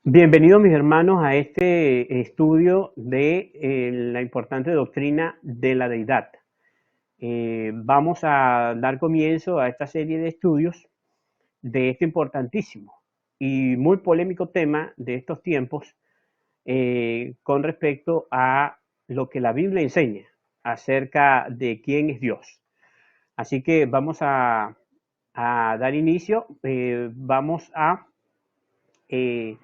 Bienvenidos mis hermanos a este estudio de la importante doctrina de la deidad. Vamos a dar comienzo a esta serie de estudios de este importantísimo y muy polémico tema de estos tiempos con respecto a lo que la Biblia enseña acerca de quién es Dios. Así que vamos a dar inicio, vamos a eh,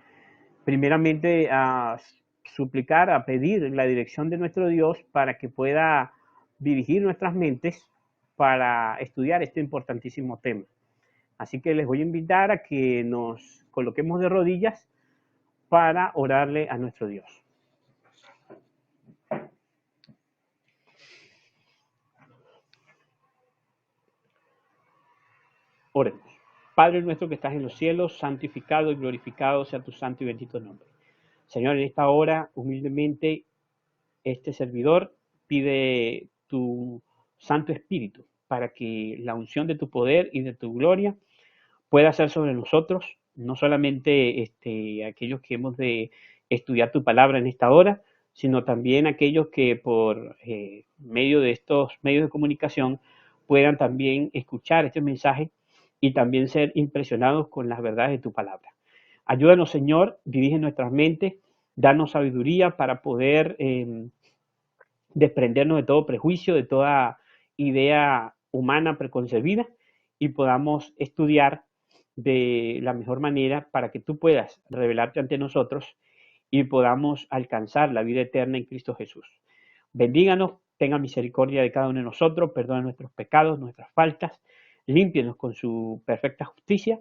primeramente a suplicar, a pedir la dirección de nuestro Dios para que pueda dirigir nuestras mentes para estudiar este importantísimo tema. Así que les voy a invitar a que nos coloquemos de rodillas para orarle a nuestro Dios. Oremos. Padre nuestro que estás en los cielos, santificado y glorificado sea tu santo y bendito nombre. Señor, en esta hora, humildemente, este servidor pide tu Santo Espíritu para que la unción de tu poder y de tu gloria pueda ser sobre nosotros, no solamente aquellos que hemos de estudiar tu palabra en esta hora, sino también aquellos que por medio de estos medios de comunicación puedan también escuchar este mensaje y también ser impresionados con las verdades de tu palabra. Ayúdanos, Señor, dirige nuestras mentes, danos sabiduría para poder desprendernos de todo prejuicio, de toda idea humana preconcebida y podamos estudiar de la mejor manera para que tú puedas revelarte ante nosotros y podamos alcanzar la vida eterna en Cristo Jesús. Bendíganos, tenga misericordia de cada uno de nosotros, perdona nuestros pecados, nuestras faltas, límpienos con su perfecta justicia.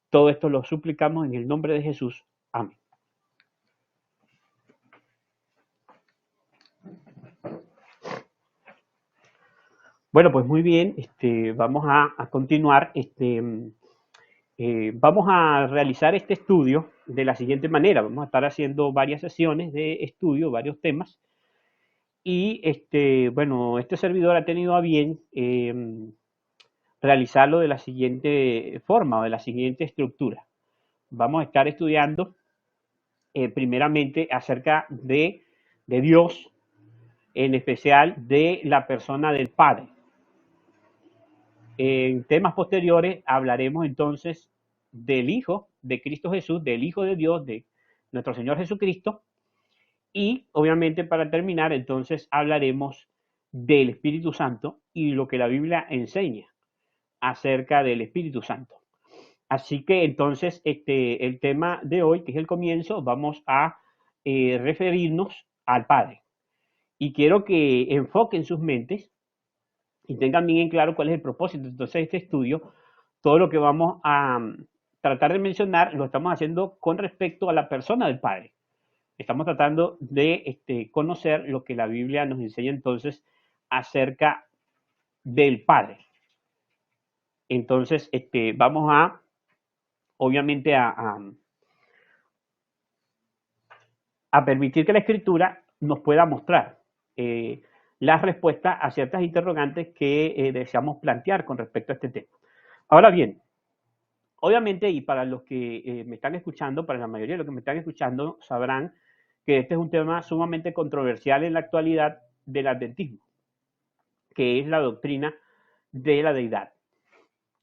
Todo esto lo suplicamos en el nombre de Jesús. Amén. Bueno, pues muy bien, vamos a continuar. Vamos a realizar este estudio de la siguiente manera. Vamos a estar haciendo varias sesiones de estudio, varios temas. Y bueno, este servidor ha tenido a bien realizarlo de la siguiente forma o de la siguiente estructura. Vamos a estar estudiando primeramente acerca de Dios, en especial de la persona del Padre. En temas posteriores hablaremos entonces del Hijo de Cristo Jesús, del Hijo de Dios, de nuestro Señor Jesucristo. Y obviamente para terminar entonces hablaremos del Espíritu Santo y lo que la Biblia enseña acerca del Espíritu Santo. Así que entonces el tema de hoy, que es el comienzo, vamos a referirnos al Padre. Y quiero que enfoquen sus mentes y tengan bien en claro cuál es el propósito entonces de este estudio. Todo lo que vamos a tratar de mencionar lo estamos haciendo con respecto a la persona del Padre. Estamos tratando de conocer lo que la Biblia nos enseña entonces acerca del Padre. Entonces, vamos a, obviamente, a permitir que la Escritura nos pueda mostrar las respuestas a ciertas interrogantes que deseamos plantear con respecto a este tema. Ahora bien, obviamente, y para los que me están escuchando, para la mayoría de los que me están escuchando, sabrán que este es un tema sumamente controversial en la actualidad del adventismo, que es la doctrina de la deidad.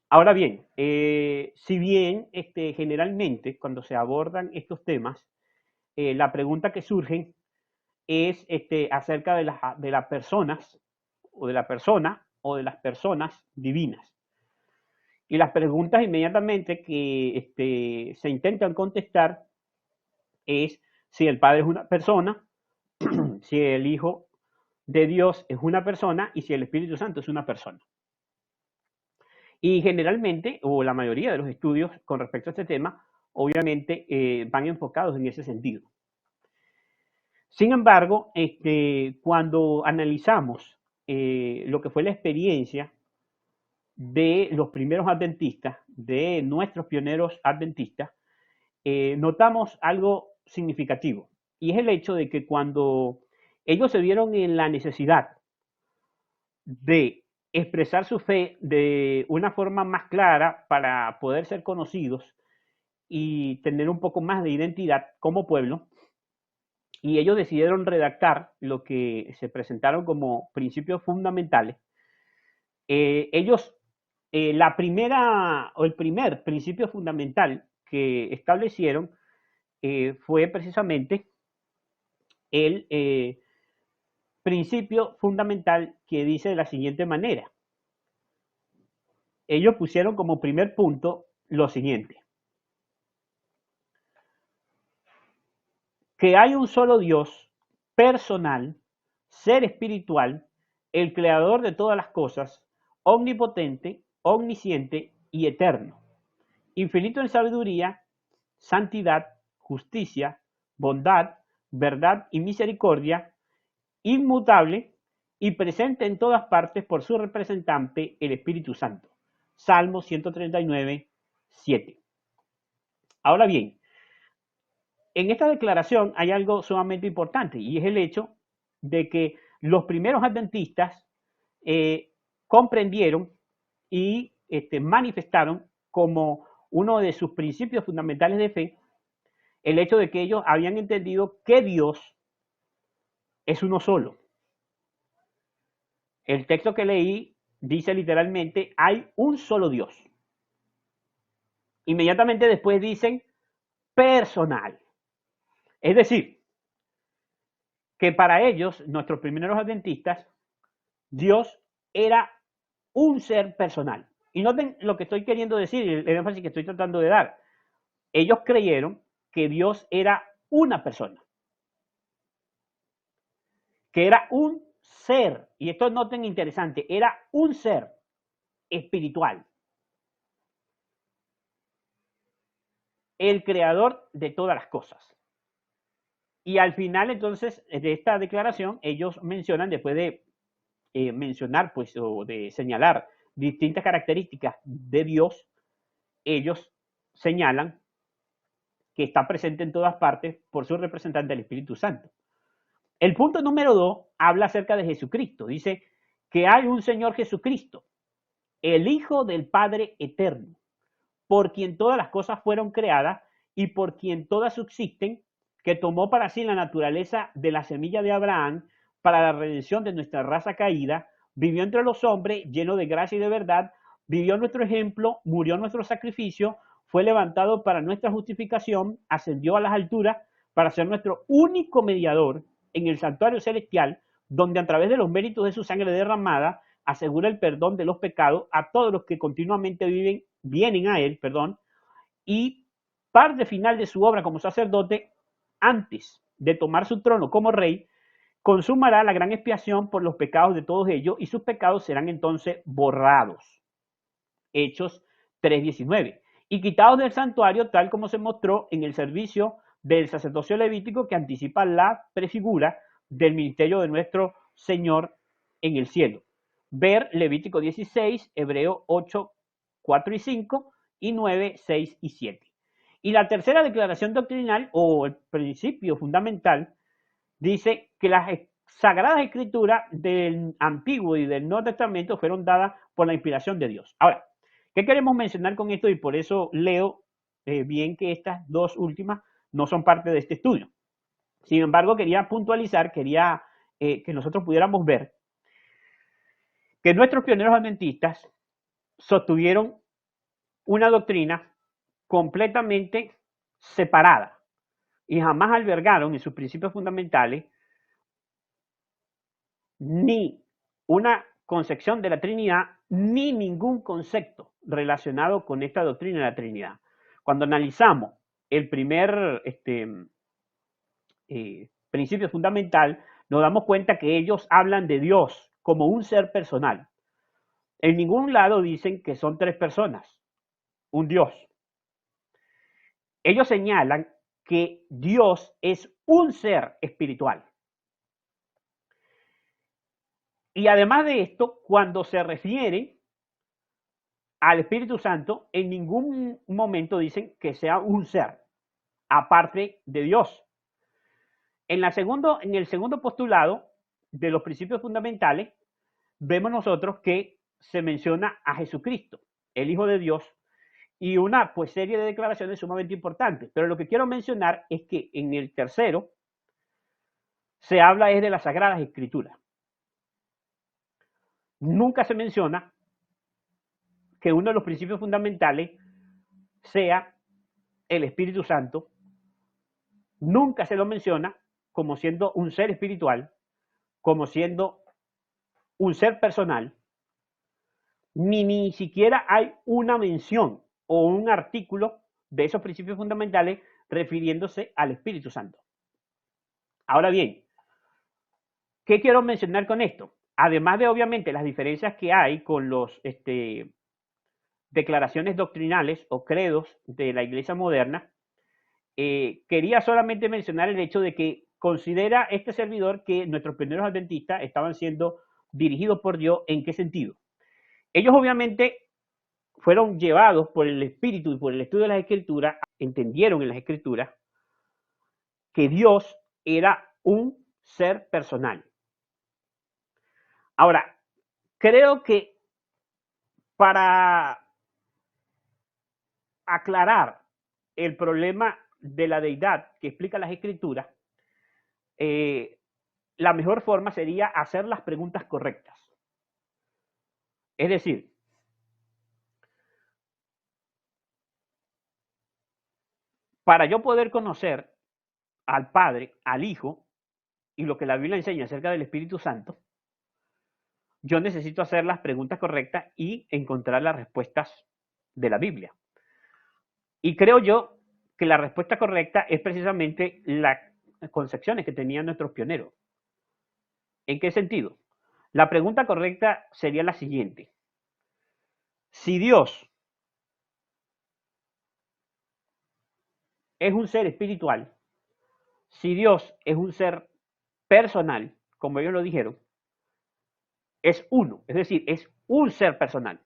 Ahora bien, si bien generalmente cuando se abordan estos temas, la pregunta que surge es acerca de las personas o de la persona o de las personas divinas. Y las preguntas inmediatamente que se intentan contestar es si el Padre es una persona, si el Hijo de Dios es una persona y si el Espíritu Santo es una persona. Y generalmente, o la mayoría de los estudios con respecto a este tema, obviamente van enfocados en ese sentido. Sin embargo, cuando analizamos lo que fue la experiencia de los primeros adventistas, de nuestros pioneros adventistas, notamos algo significativo. Y es el hecho de que cuando ellos se vieron en la necesidad de expresar su fe de una forma más clara para poder ser conocidos y tener un poco más de identidad como pueblo. Y ellos decidieron redactar lo que se presentaron como principios fundamentales. La primera o el primer principio fundamental que establecieron fue precisamente el principio fundamental que dice de la siguiente manera. Ellos pusieron como primer punto lo siguiente: que hay un solo Dios personal, ser espiritual, el creador de todas las cosas, omnipotente, omnisciente y eterno, infinito en sabiduría, santidad, justicia, bondad, verdad y misericordia, inmutable y presente en todas partes por su representante, el Espíritu Santo. Salmo 139, 7. Ahora bien, en esta declaración hay algo sumamente importante y es el hecho de que los primeros adventistas comprendieron y manifestaron como uno de sus principios fundamentales de fe el hecho de que ellos habían entendido que Dios es uno solo. El texto que leí dice literalmente, hay un solo Dios. Inmediatamente después dicen personal. Es decir, que para ellos, nuestros primeros adventistas, Dios era un ser personal. Y noten lo que estoy queriendo decir, el énfasis que estoy tratando de dar. Ellos creyeron que Dios era una persona, que era un ser, y esto noten interesante, era un ser espiritual, el creador de todas las cosas. Y al final, entonces, de esta declaración, ellos mencionan, después de mencionar, pues, o de señalar distintas características de Dios, ellos señalan que está presente en todas partes por su representante, el Espíritu Santo. El punto número 2 habla acerca de Jesucristo. Dice que hay un Señor Jesucristo, el Hijo del Padre eterno, por quien todas las cosas fueron creadas y por quien todas subsisten, que tomó para sí la naturaleza de la semilla de Abraham para la redención de nuestra raza caída, vivió entre los hombres lleno de gracia y de verdad, vivió nuestro ejemplo, murió nuestro sacrificio, fue levantado para nuestra justificación, ascendió a las alturas para ser nuestro único mediador en el santuario celestial, donde a través de los méritos de su sangre derramada asegura el perdón de los pecados a todos los que continuamente vienen a él, y parte final de su obra como sacerdote, antes de tomar su trono como rey, consumará la gran expiación por los pecados de todos ellos y sus pecados serán entonces borrados. Hechos 3:19. Y quitados del santuario, tal como se mostró en el servicio del sacerdocio levítico que anticipa la prefigura del ministerio de nuestro Señor en el cielo. Ver Levítico 16, Hebreo 8, 4 y 5 y 9, 6 y 7. Y la tercera declaración doctrinal o el principio fundamental dice que las sagradas escrituras del Antiguo y del Nuevo Testamento fueron dadas por la inspiración de Dios. Ahora, ¿qué queremos mencionar con esto? Y por eso leo bien que estas dos últimas no son parte de este estudio. Sin embargo, quería puntualizar, quería que nosotros pudiéramos ver que nuestros pioneros adventistas sostuvieron una doctrina completamente separada y jamás albergaron en sus principios fundamentales ni una concepción de la Trinidad ni ningún concepto relacionado con esta doctrina de la Trinidad. Cuando analizamos el primer principio fundamental, nos damos cuenta que ellos hablan de Dios como un ser personal. En ningún lado dicen que son tres personas, un Dios. Ellos señalan que Dios es un ser espiritual. Y además de esto, cuando se refiere al Espíritu Santo, en ningún momento dicen que sea un ser, aparte de Dios. En el segundo postulado de los principios fundamentales, vemos nosotros que se menciona a Jesucristo, el Hijo de Dios, y una pues serie de declaraciones sumamente importantes. Pero lo que quiero mencionar es que en el tercero se habla es de las Sagradas Escrituras. Nunca se menciona que uno de los principios fundamentales sea el Espíritu Santo. Nunca se lo menciona como siendo un ser espiritual, como siendo un ser personal, ni siquiera hay una mención o un artículo de esos principios fundamentales refiriéndose al Espíritu Santo. Ahora bien, ¿qué quiero mencionar con esto? Además de obviamente las diferencias que hay con los declaraciones doctrinales o credos de la iglesia moderna, quería solamente mencionar el hecho de que considera este servidor que nuestros primeros adventistas estaban siendo dirigidos por Dios. ¿En qué sentido? Ellos obviamente fueron llevados por el Espíritu y por el estudio de las Escrituras, entendieron en las Escrituras que Dios era un ser personal. Ahora, creo que para aclarar el problema de la deidad que explica las Escrituras, la mejor forma sería hacer las preguntas correctas. Es decir, para yo poder conocer al Padre, al Hijo, y lo que la Biblia enseña acerca del Espíritu Santo, yo necesito hacer las preguntas correctas y encontrar las respuestas de la Biblia. Y creo yo que la respuesta correcta es precisamente las concepciones que tenían nuestros pioneros. ¿En qué sentido? La pregunta correcta sería la siguiente. Si Dios es un ser espiritual, si Dios es un ser personal, como ellos lo dijeron, es uno, es decir, es un ser personal.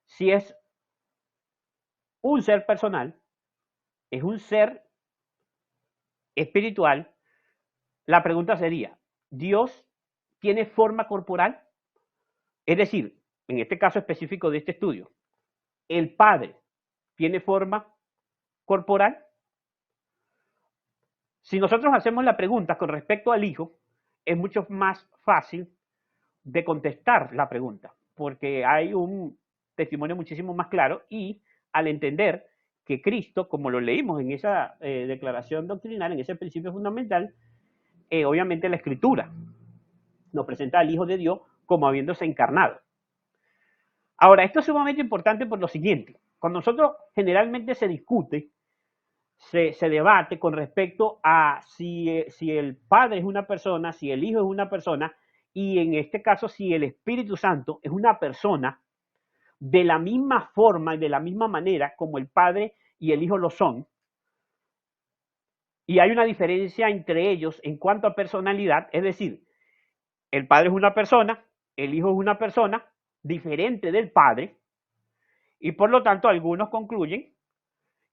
Si es un ser personal, es un ser espiritual, la pregunta sería, ¿Dios tiene forma corporal? Es decir, en este caso específico de este estudio, ¿el Padre tiene forma corporal? Si nosotros hacemos la pregunta con respecto al Hijo, es mucho más fácil de contestar la pregunta, porque hay un testimonio muchísimo más claro y al entender que Cristo, como lo leímos en esa declaración doctrinal, en ese principio fundamental, obviamente la Escritura nos presenta al Hijo de Dios como habiéndose encarnado. Ahora, esto es sumamente importante por lo siguiente. Cuando nosotros generalmente se discute, se debate con respecto a si el Padre es una persona, si el Hijo es una persona, y en este caso si el Espíritu Santo es una persona, de la misma forma y de la misma manera como el Padre y el Hijo lo son, y hay una diferencia entre ellos en cuanto a personalidad, es decir, el Padre es una persona, el Hijo es una persona diferente del Padre, y por lo tanto algunos concluyen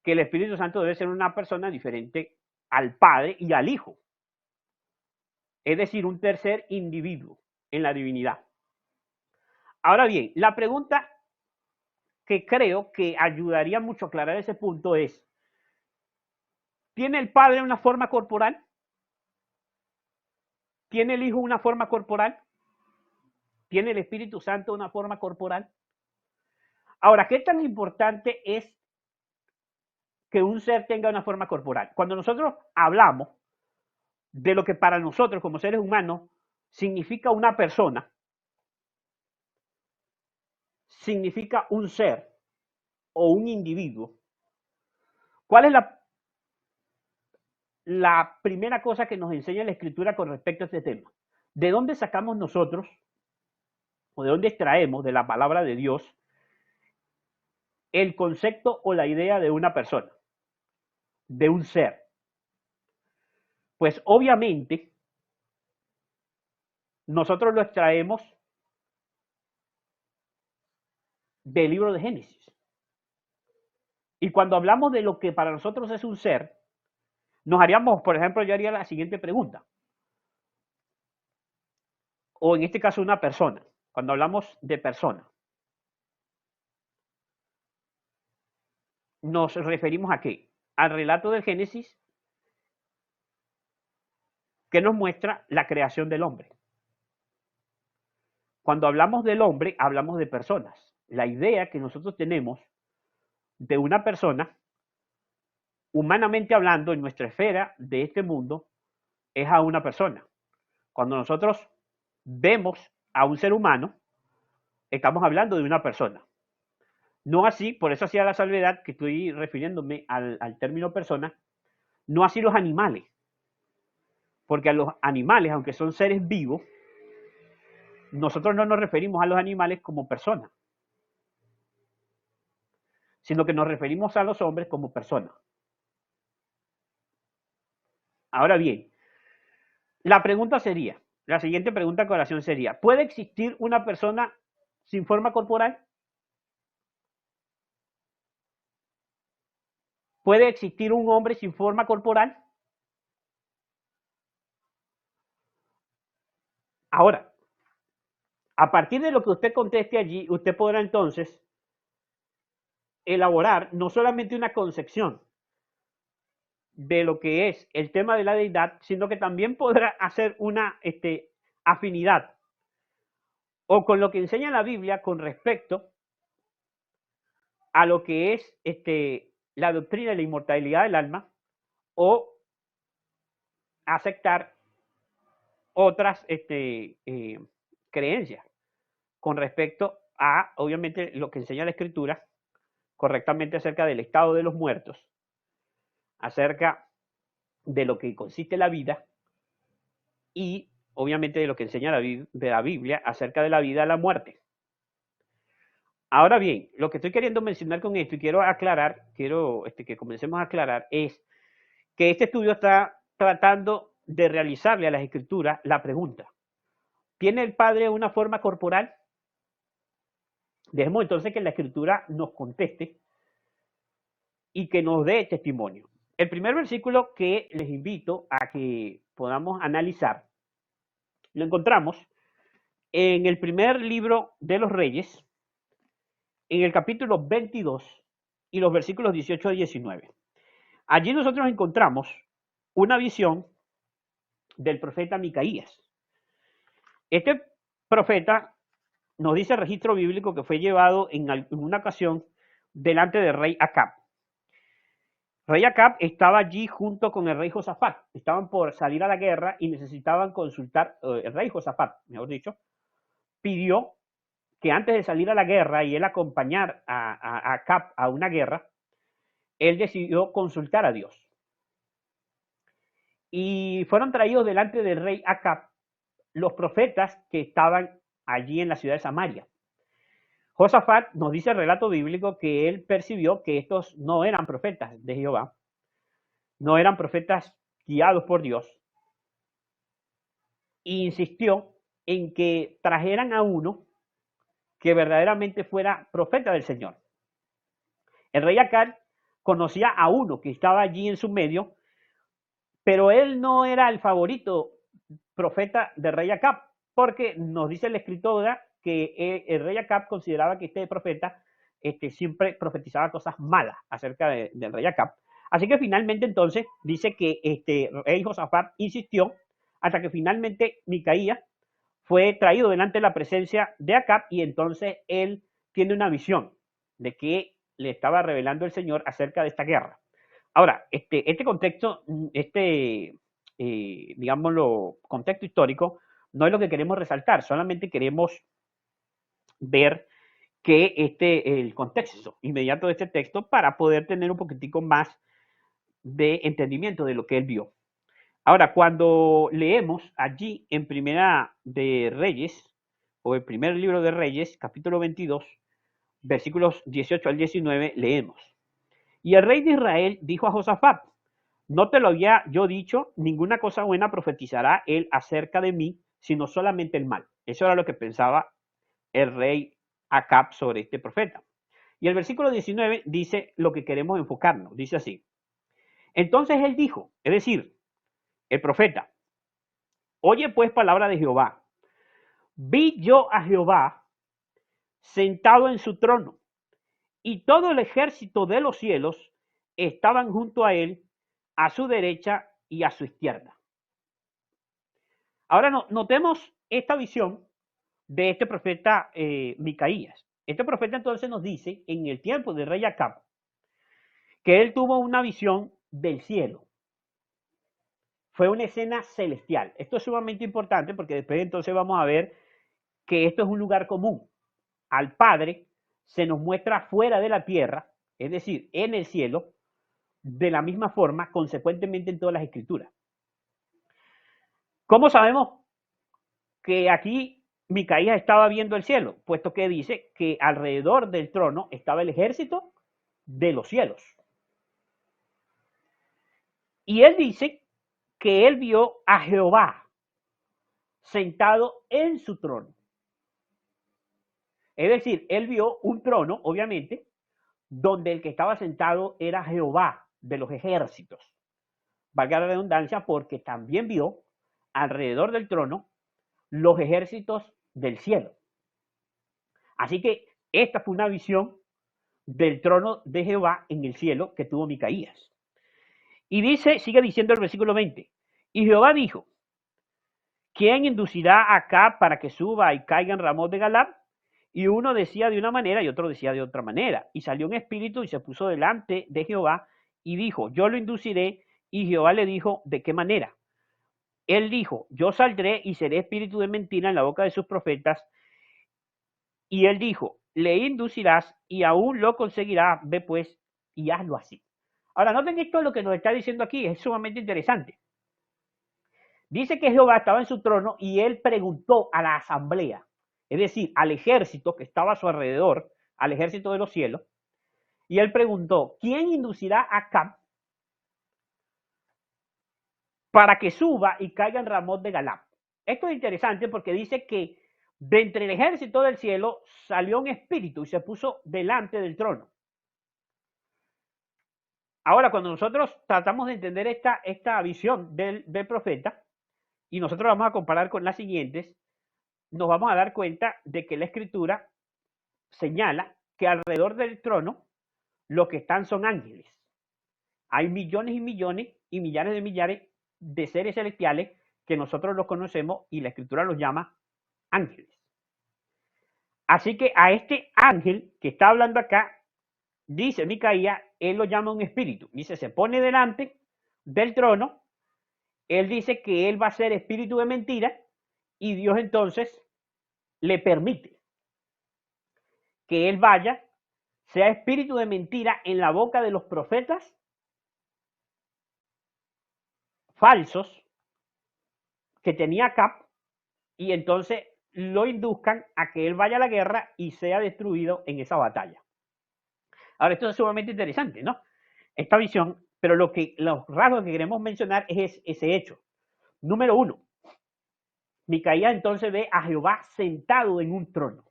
que el Espíritu Santo debe ser una persona diferente al Padre y al Hijo, es decir, un tercer individuo en la divinidad. Ahora bien, la pregunta que creo que ayudaría mucho a aclarar ese punto es, ¿tiene el Padre una forma corporal? ¿Tiene el Hijo una forma corporal? ¿Tiene el Espíritu Santo una forma corporal? Ahora, ¿qué tan importante es que un ser tenga una forma corporal? Cuando nosotros hablamos de lo que para nosotros como seres humanos significa una persona, significa un ser o un individuo, ¿cuál es la primera cosa que nos enseña la Escritura con respecto a este tema? ¿De dónde sacamos nosotros o de dónde extraemos de la palabra de Dios el concepto o la idea de una persona, de un ser? Pues obviamente nosotros lo extraemos del libro de Génesis. Y cuando hablamos de lo que para nosotros es un ser, nos haríamos, por ejemplo, yo haría la siguiente pregunta, o en este caso una persona, cuando hablamos de persona. nos referimos a qué? Al relato del Génesis que nos muestra la creación del hombre. Cuando hablamos del hombre, hablamos de personas. La idea que nosotros tenemos de una persona, humanamente hablando, en nuestra esfera de este mundo, es a una persona. Cuando nosotros vemos a un ser humano, estamos hablando de una persona. No así, por eso hacía la salvedad que estoy refiriéndome al término persona, no así los animales. Porque a los animales, aunque son seres vivos, nosotros no nos referimos a los animales como personas, sino que nos referimos a los hombres como personas. Ahora bien, la pregunta sería, la siguiente pregunta a colación sería, ¿puede existir una persona sin forma corporal? ¿Puede existir un hombre sin forma corporal? Ahora, a partir de lo que usted conteste allí, usted podrá entonces elaborar no solamente una concepción de lo que es el tema de la deidad, sino que también podrá hacer una afinidad o con lo que enseña la Biblia con respecto a lo que es la doctrina de la inmortalidad del alma o aceptar otras creencias con respecto a, obviamente, lo que enseña la Escritura correctamente acerca del estado de los muertos, acerca de lo que consiste la vida y, obviamente, de lo que enseña de la Biblia acerca de la vida y la muerte. Ahora bien, lo que estoy queriendo mencionar con esto y quiero aclarar, quiero que comencemos a aclarar, es que este estudio está tratando de realizarle a las escrituras la pregunta: ¿tiene el Padre una forma corporal? Dejemos entonces que la escritura nos conteste y que nos dé testimonio. El primer versículo que les invito a que podamos analizar lo encontramos en el primer libro de los Reyes, en el capítulo 22 y los versículos 18 a 19. Allí nosotros encontramos una visión del profeta Micaías. Este profeta nos dice el registro bíblico que fue llevado en una ocasión delante del rey Acab. Rey Acab estaba allí junto con el rey Josafat. Estaban por salir a la guerra y necesitaban consultar. El rey Josafat, mejor dicho, pidió que antes de salir a la guerra y él acompañar a Acab a una guerra, él decidió consultar a Dios. Y fueron traídos delante del rey Acab los profetas que estaban allí en la ciudad de Samaria. Josafat nos dice el relato bíblico que él percibió que estos no eran profetas de Jehová, no eran profetas guiados por Dios, e insistió en que trajeran a uno que verdaderamente fuera profeta del Señor. El rey Acab conocía a uno que estaba allí en su medio, pero él no era el favorito profeta del rey Acab, porque nos dice la escritora que el rey Acab consideraba que este profeta siempre profetizaba cosas malas acerca del rey Acab. Así que finalmente entonces dice que rey Josafat insistió hasta que finalmente Micaías fue traído delante de la presencia de Acab y entonces él tiene una visión de que le estaba revelando el Señor acerca de esta guerra. Ahora, este contexto, digámoslo, contexto histórico, no es lo que queremos resaltar, solamente queremos ver que el contexto inmediato de este texto para poder tener un poquitico más de entendimiento de lo que él vio. Ahora, cuando leemos allí en Primera de Reyes, o el primer libro de Reyes, capítulo 22, versículos 18 al 19, leemos: y el rey de Israel dijo a Josafat: no te lo había yo dicho, ninguna cosa buena profetizará él acerca de mí, sino solamente el mal. Eso era lo que pensaba el rey Acab sobre este profeta. Y el versículo 19 dice lo que queremos enfocarnos. Dice así: entonces él dijo, es decir, el profeta: oye pues palabra de Jehová. Vi yo a Jehová sentado en su trono y todo el ejército de los cielos estaban junto a él, a su derecha y a su izquierda. Ahora notemos esta visión de este profeta Micaías. Este profeta entonces nos dice, en el tiempo del rey Acab, que él tuvo una visión del cielo. Fue una escena celestial. Esto es sumamente importante porque después entonces vamos a ver que esto es un lugar común. Al Padre se nos muestra fuera de la tierra, es decir, en el cielo, de la misma forma, consecuentemente en todas las escrituras. ¿Cómo sabemos que aquí Micaías estaba viendo el cielo? Puesto que dice que alrededor del trono estaba el ejército de los cielos. Y él dice que él vio a Jehová sentado en su trono. Es decir, él vio un trono, obviamente, donde el que estaba sentado era Jehová de los ejércitos. Valga la redundancia, porque también vio alrededor del trono los ejércitos del cielo. Así que esta fue una visión del trono de Jehová en el cielo que tuvo Micaías. Y dice, sigue diciendo el versículo 20, y Jehová dijo, ¿quién inducirá acá para que suba y caiga en Ramón de Galad? Y uno decía de una manera y otro decía de otra manera. Y salió un espíritu y se puso delante de Jehová y dijo, yo lo induciré. Y Jehová le dijo, ¿de qué manera? Él dijo, yo saldré y seré espíritu de mentira en la boca de sus profetas. Y él dijo, le inducirás y aún lo conseguirás, ve pues y hazlo así. Ahora, noten esto lo que nos está diciendo aquí, es sumamente interesante. Dice que Jehová estaba en su trono y él preguntó a la asamblea, es decir, al ejército que estaba a su alrededor, al ejército de los cielos, y él preguntó, ¿quién inducirá a Acab para que suba y caiga en Ramón de Galad? Esto es interesante porque dice que de entre el ejército del cielo salió un espíritu y se puso delante del trono. Ahora, cuando nosotros tratamos de entender esta visión del profeta, y nosotros vamos a comparar con las siguientes, nos vamos a dar cuenta de que la escritura señala que alrededor del trono lo que están son ángeles. Hay millones y millones y millares de millares de seres celestiales que nosotros los conocemos y la escritura los llama ángeles. Así que a este ángel que está hablando acá, dice Micaías, él lo llama un espíritu. Dice, se pone delante del trono, él dice que él va a ser espíritu de mentira y Dios entonces le permite que él vaya, sea espíritu de mentira en la boca de los profetas falsos que tenía Acab y entonces lo induzcan a que él vaya a la guerra y sea destruido en esa batalla. Ahora, esto es sumamente interesante, ¿no? Esta visión, pero los rasgos que queremos mencionar es ese hecho. Número 1, Micaías entonces ve a Jehová sentado en un trono.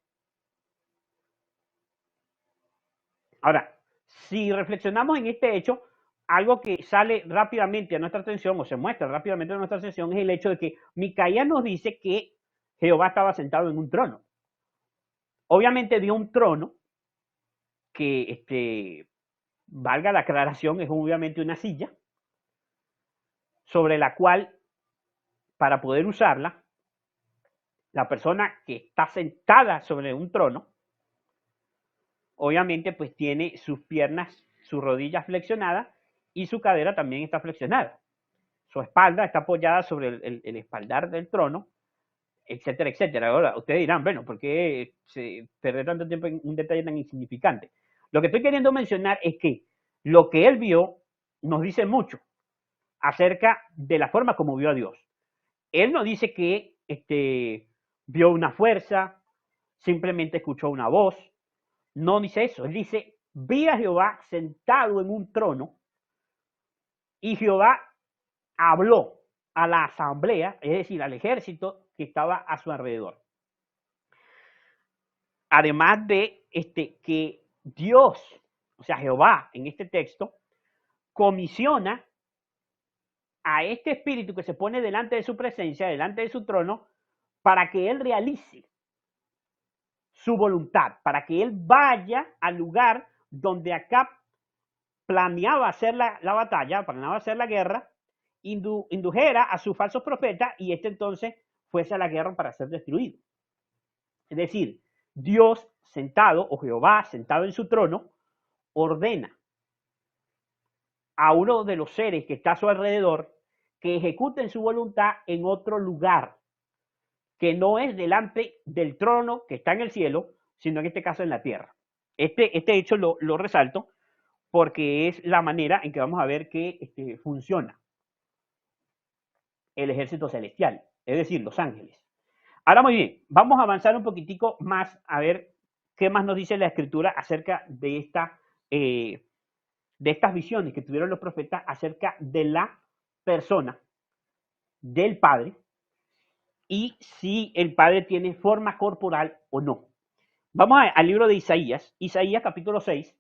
Ahora, si reflexionamos en este hecho, algo que sale rápidamente a nuestra atención o se muestra rápidamente a nuestra atención es el hecho de que Micaías nos dice que Jehová estaba sentado en un trono. Obviamente vio un trono que, valga la aclaración, es obviamente una silla sobre la cual, para poder usarla, la persona que está sentada sobre un trono, obviamente pues tiene sus piernas, sus rodillas flexionadas y su cadera también está flexionada. Su espalda está apoyada sobre el espaldar del trono, etcétera, etcétera. Ahora, ustedes dirán, bueno, ¿por qué se perder tanto tiempo en un detalle tan insignificante? Lo que estoy queriendo mencionar es que lo que él vio nos dice mucho acerca de la forma como vio a Dios. Él no dice que vio una fuerza, simplemente escuchó una voz, no dice eso, él dice, vi a Jehová sentado en un trono y Jehová habló a la asamblea, es decir, al ejército que estaba a su alrededor. Además de que Dios, o sea, Jehová en este texto, comisiona a este espíritu que se pone delante de su presencia, delante de su trono, para que él realice su voluntad, para que él vaya al lugar donde Acab planeaba hacer la batalla, planeaba hacer la guerra, indujera a sus falsos profetas y entonces fuese a la guerra para ser destruido. Es decir, Dios sentado, o Jehová sentado en su trono, ordena a uno de los seres que está a su alrededor que ejecuten su voluntad en otro lugar, que no es delante del trono que está en el cielo, sino en este caso en la tierra. Este hecho lo resalto porque es la manera en que vamos a ver que funciona el ejército celestial, es decir, los ángeles. Ahora muy bien, vamos a avanzar un poquitico más a ver qué más nos dice la escritura acerca de estas visiones que tuvieron los profetas acerca de la persona del Padre y si el Padre tiene forma corporal o no. Vamos al libro de Isaías, Isaías capítulo 6,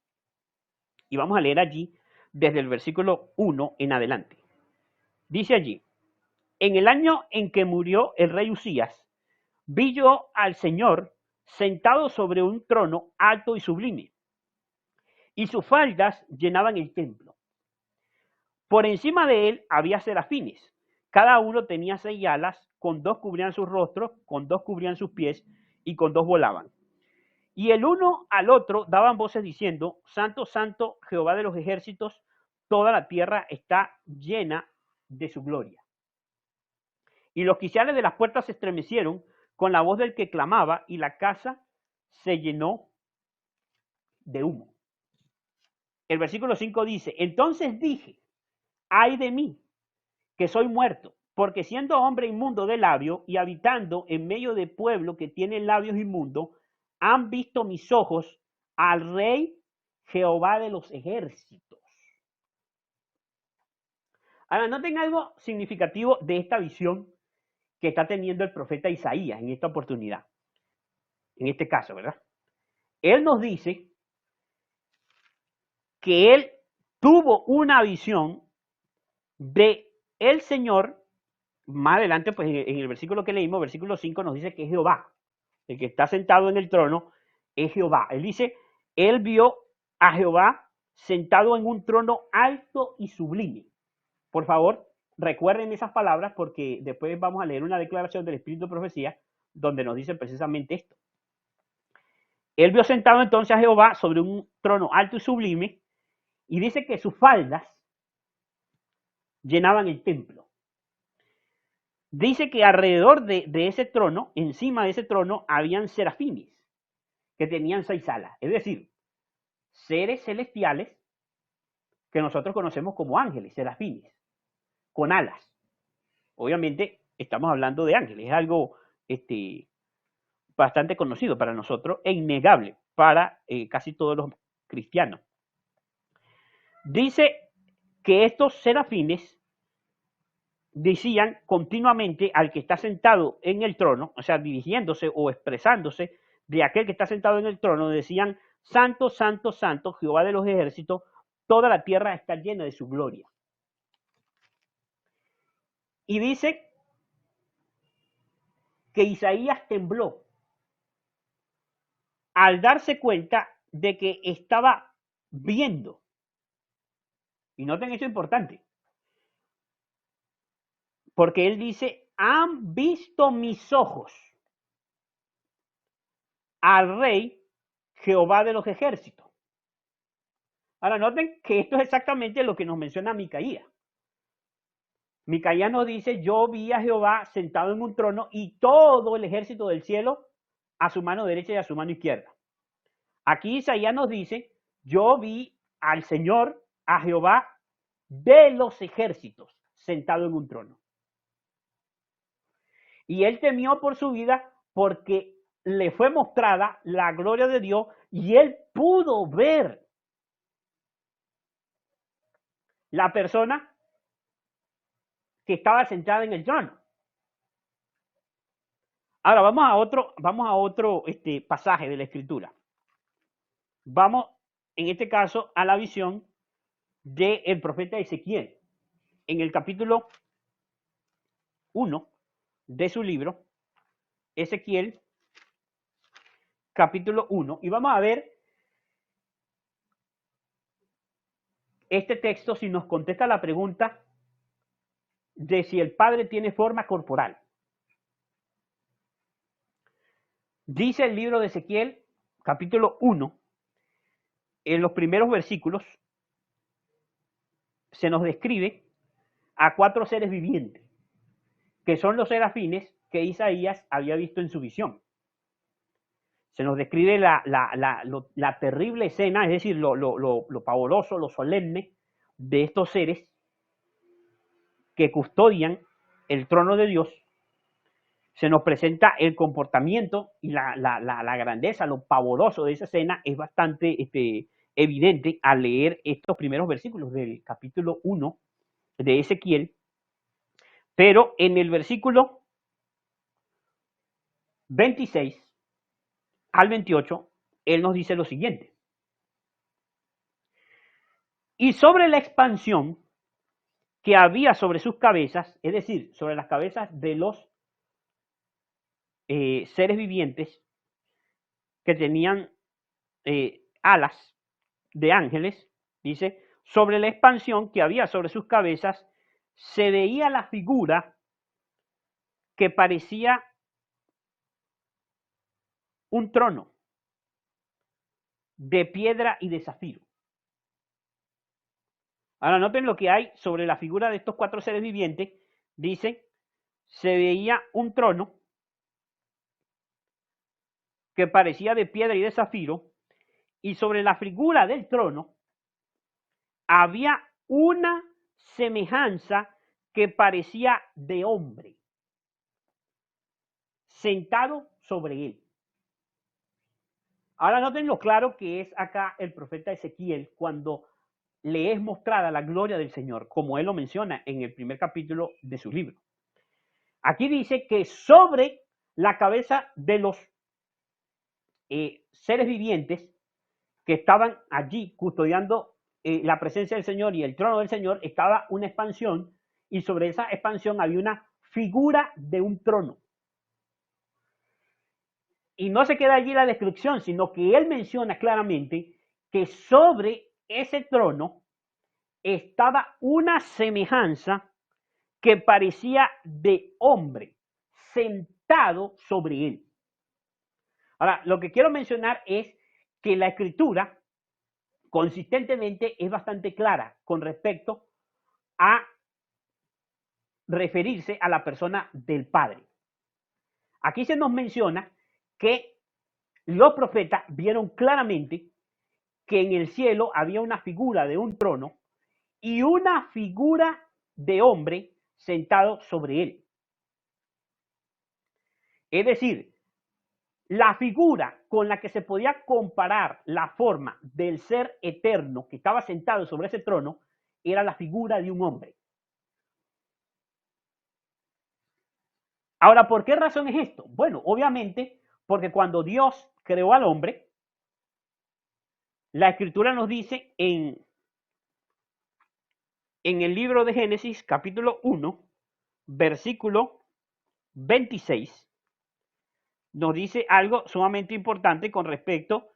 y vamos a leer allí desde el versículo 1 en adelante. Dice allí, en el año en que murió el rey Usías, vi yo al Señor sentado sobre un trono alto y sublime, y sus faldas llenaban el templo. Por encima de él había serafines, cada uno tenía 6 alas, con 2 cubrían sus rostros, con 2 cubrían sus pies, y con 2 volaban. Y el uno al otro daban voces diciendo, Santo, Santo, Jehová de los ejércitos, toda la tierra está llena de su gloria. Y los quiciales de las puertas se estremecieron con la voz del que clamaba, y la casa se llenó de humo. El versículo 5 dice, entonces dije, ay de mí, que soy muerto, porque siendo hombre inmundo de labio y habitando en medio de pueblo que tiene labios inmundos, han visto mis ojos al Rey Jehová de los ejércitos. Ahora, noten algo significativo de esta visión que está teniendo el profeta Isaías en esta oportunidad, en este caso, ¿verdad? Él nos dice que él tuvo una visión de el Señor. Más adelante, pues en el versículo que leímos, versículo 5, nos dice que es Jehová. El que está sentado en el trono es Jehová. Él dice, él vio a Jehová sentado en un trono alto y sublime. Por favor, recuerden esas palabras porque después vamos a leer una declaración del Espíritu de Profecía donde nos dice precisamente esto. Él vio sentado entonces a Jehová sobre un trono alto y sublime y dice que sus faldas llenaban el templo. Dice que alrededor de ese trono, encima de ese trono, habían serafines que tenían 6 alas, es decir, seres celestiales que nosotros conocemos como ángeles, serafines, con alas. Obviamente estamos hablando de ángeles, es algo bastante conocido para nosotros e innegable para casi todos los cristianos. Dice que estos serafines decían continuamente al que está sentado en el trono, o sea, dirigiéndose o expresándose de aquel que está sentado en el trono, decían, Santo, Santo, Santo, Jehová de los ejércitos, toda la tierra está llena de su gloria. Y dice que Isaías tembló al darse cuenta de que estaba viendo, y noten esto importante, porque él dice, han visto mis ojos al Rey Jehová de los ejércitos. Ahora noten que esto es exactamente lo que nos menciona Micaías. Micaías nos dice, yo vi a Jehová sentado en un trono y todo el ejército del cielo a su mano derecha y a su mano izquierda. Aquí Isaías nos dice, yo vi al Señor, a Jehová de los ejércitos, sentado en un trono. Y él temió por su vida porque le fue mostrada la gloria de Dios y él pudo ver la persona que estaba sentada en el trono. Ahora vamos a otro pasaje de la Escritura. Vamos, en este caso, a la visión del profeta Ezequiel. En el capítulo 1 de su libro, Ezequiel, capítulo 1, y vamos a ver este texto sí nos contesta la pregunta de si el Padre tiene forma corporal. Dice el libro de Ezequiel, capítulo 1, en los primeros versículos, se nos describe a 4 seres vivientes, que son los serafines que Isaías había visto en su visión. Se nos describe la terrible escena, es decir, lo pavoroso, lo solemne de estos seres que custodian el trono de Dios. Se nos presenta el comportamiento y la grandeza, lo pavoroso de esa escena es bastante evidente al leer estos primeros versículos del capítulo 1 de Ezequiel. Pero en el versículo 26 al 28, él nos dice lo siguiente. Y sobre la expansión que había sobre sus cabezas, es decir, sobre las cabezas de los seres vivientes que tenían alas de ángeles, dice, sobre la expansión que había sobre sus cabezas, se veía la figura que parecía un trono de piedra y de zafiro. Ahora noten lo que hay sobre la figura de estos 4 seres vivientes. Dice, se veía un trono que parecía de piedra y de zafiro, y sobre la figura del trono había una semejanza que parecía de hombre, sentado sobre él. Ahora noten lo claro que es acá el profeta Ezequiel cuando le es mostrada la gloria del Señor, como él lo menciona en el primer capítulo de su libro. Aquí dice que sobre la cabeza de los seres vivientes que estaban allí custodiando la presencia del Señor y el trono del Señor, estaba una expansión, y sobre esa expansión había una figura de un trono. Y no se queda allí la descripción, sino que él menciona claramente que sobre ese trono estaba una semejanza que parecía de hombre sentado sobre él. Ahora, lo que quiero mencionar es que la escritura consistentemente es bastante clara con respecto a referirse a la persona del Padre. Aquí se nos menciona que los profetas vieron claramente que en el cielo había una figura de un trono y una figura de hombre sentado sobre él. Es decir, la figura con la que se podía comparar la forma del ser eterno que estaba sentado sobre ese trono era la figura de un hombre. Ahora, ¿por qué razón es esto? Bueno, obviamente, porque cuando Dios creó al hombre, la Escritura nos dice en el libro de Génesis, capítulo 1, versículo 26, nos dice algo sumamente importante con respecto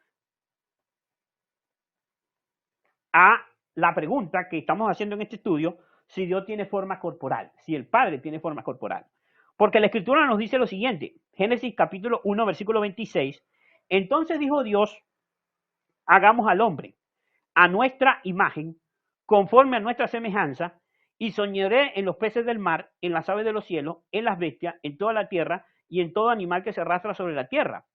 a la pregunta que estamos haciendo en este estudio, si Dios tiene forma corporal, si el Padre tiene forma corporal. Porque la Escritura nos dice lo siguiente, Génesis capítulo 1, versículo 26, entonces dijo Dios, hagamos al hombre a nuestra imagen, conforme a nuestra semejanza, y soñaré en los peces del mar, en las aves de los cielos, en las bestias, en toda la tierra y en todo animal que se arrastra sobre la tierra.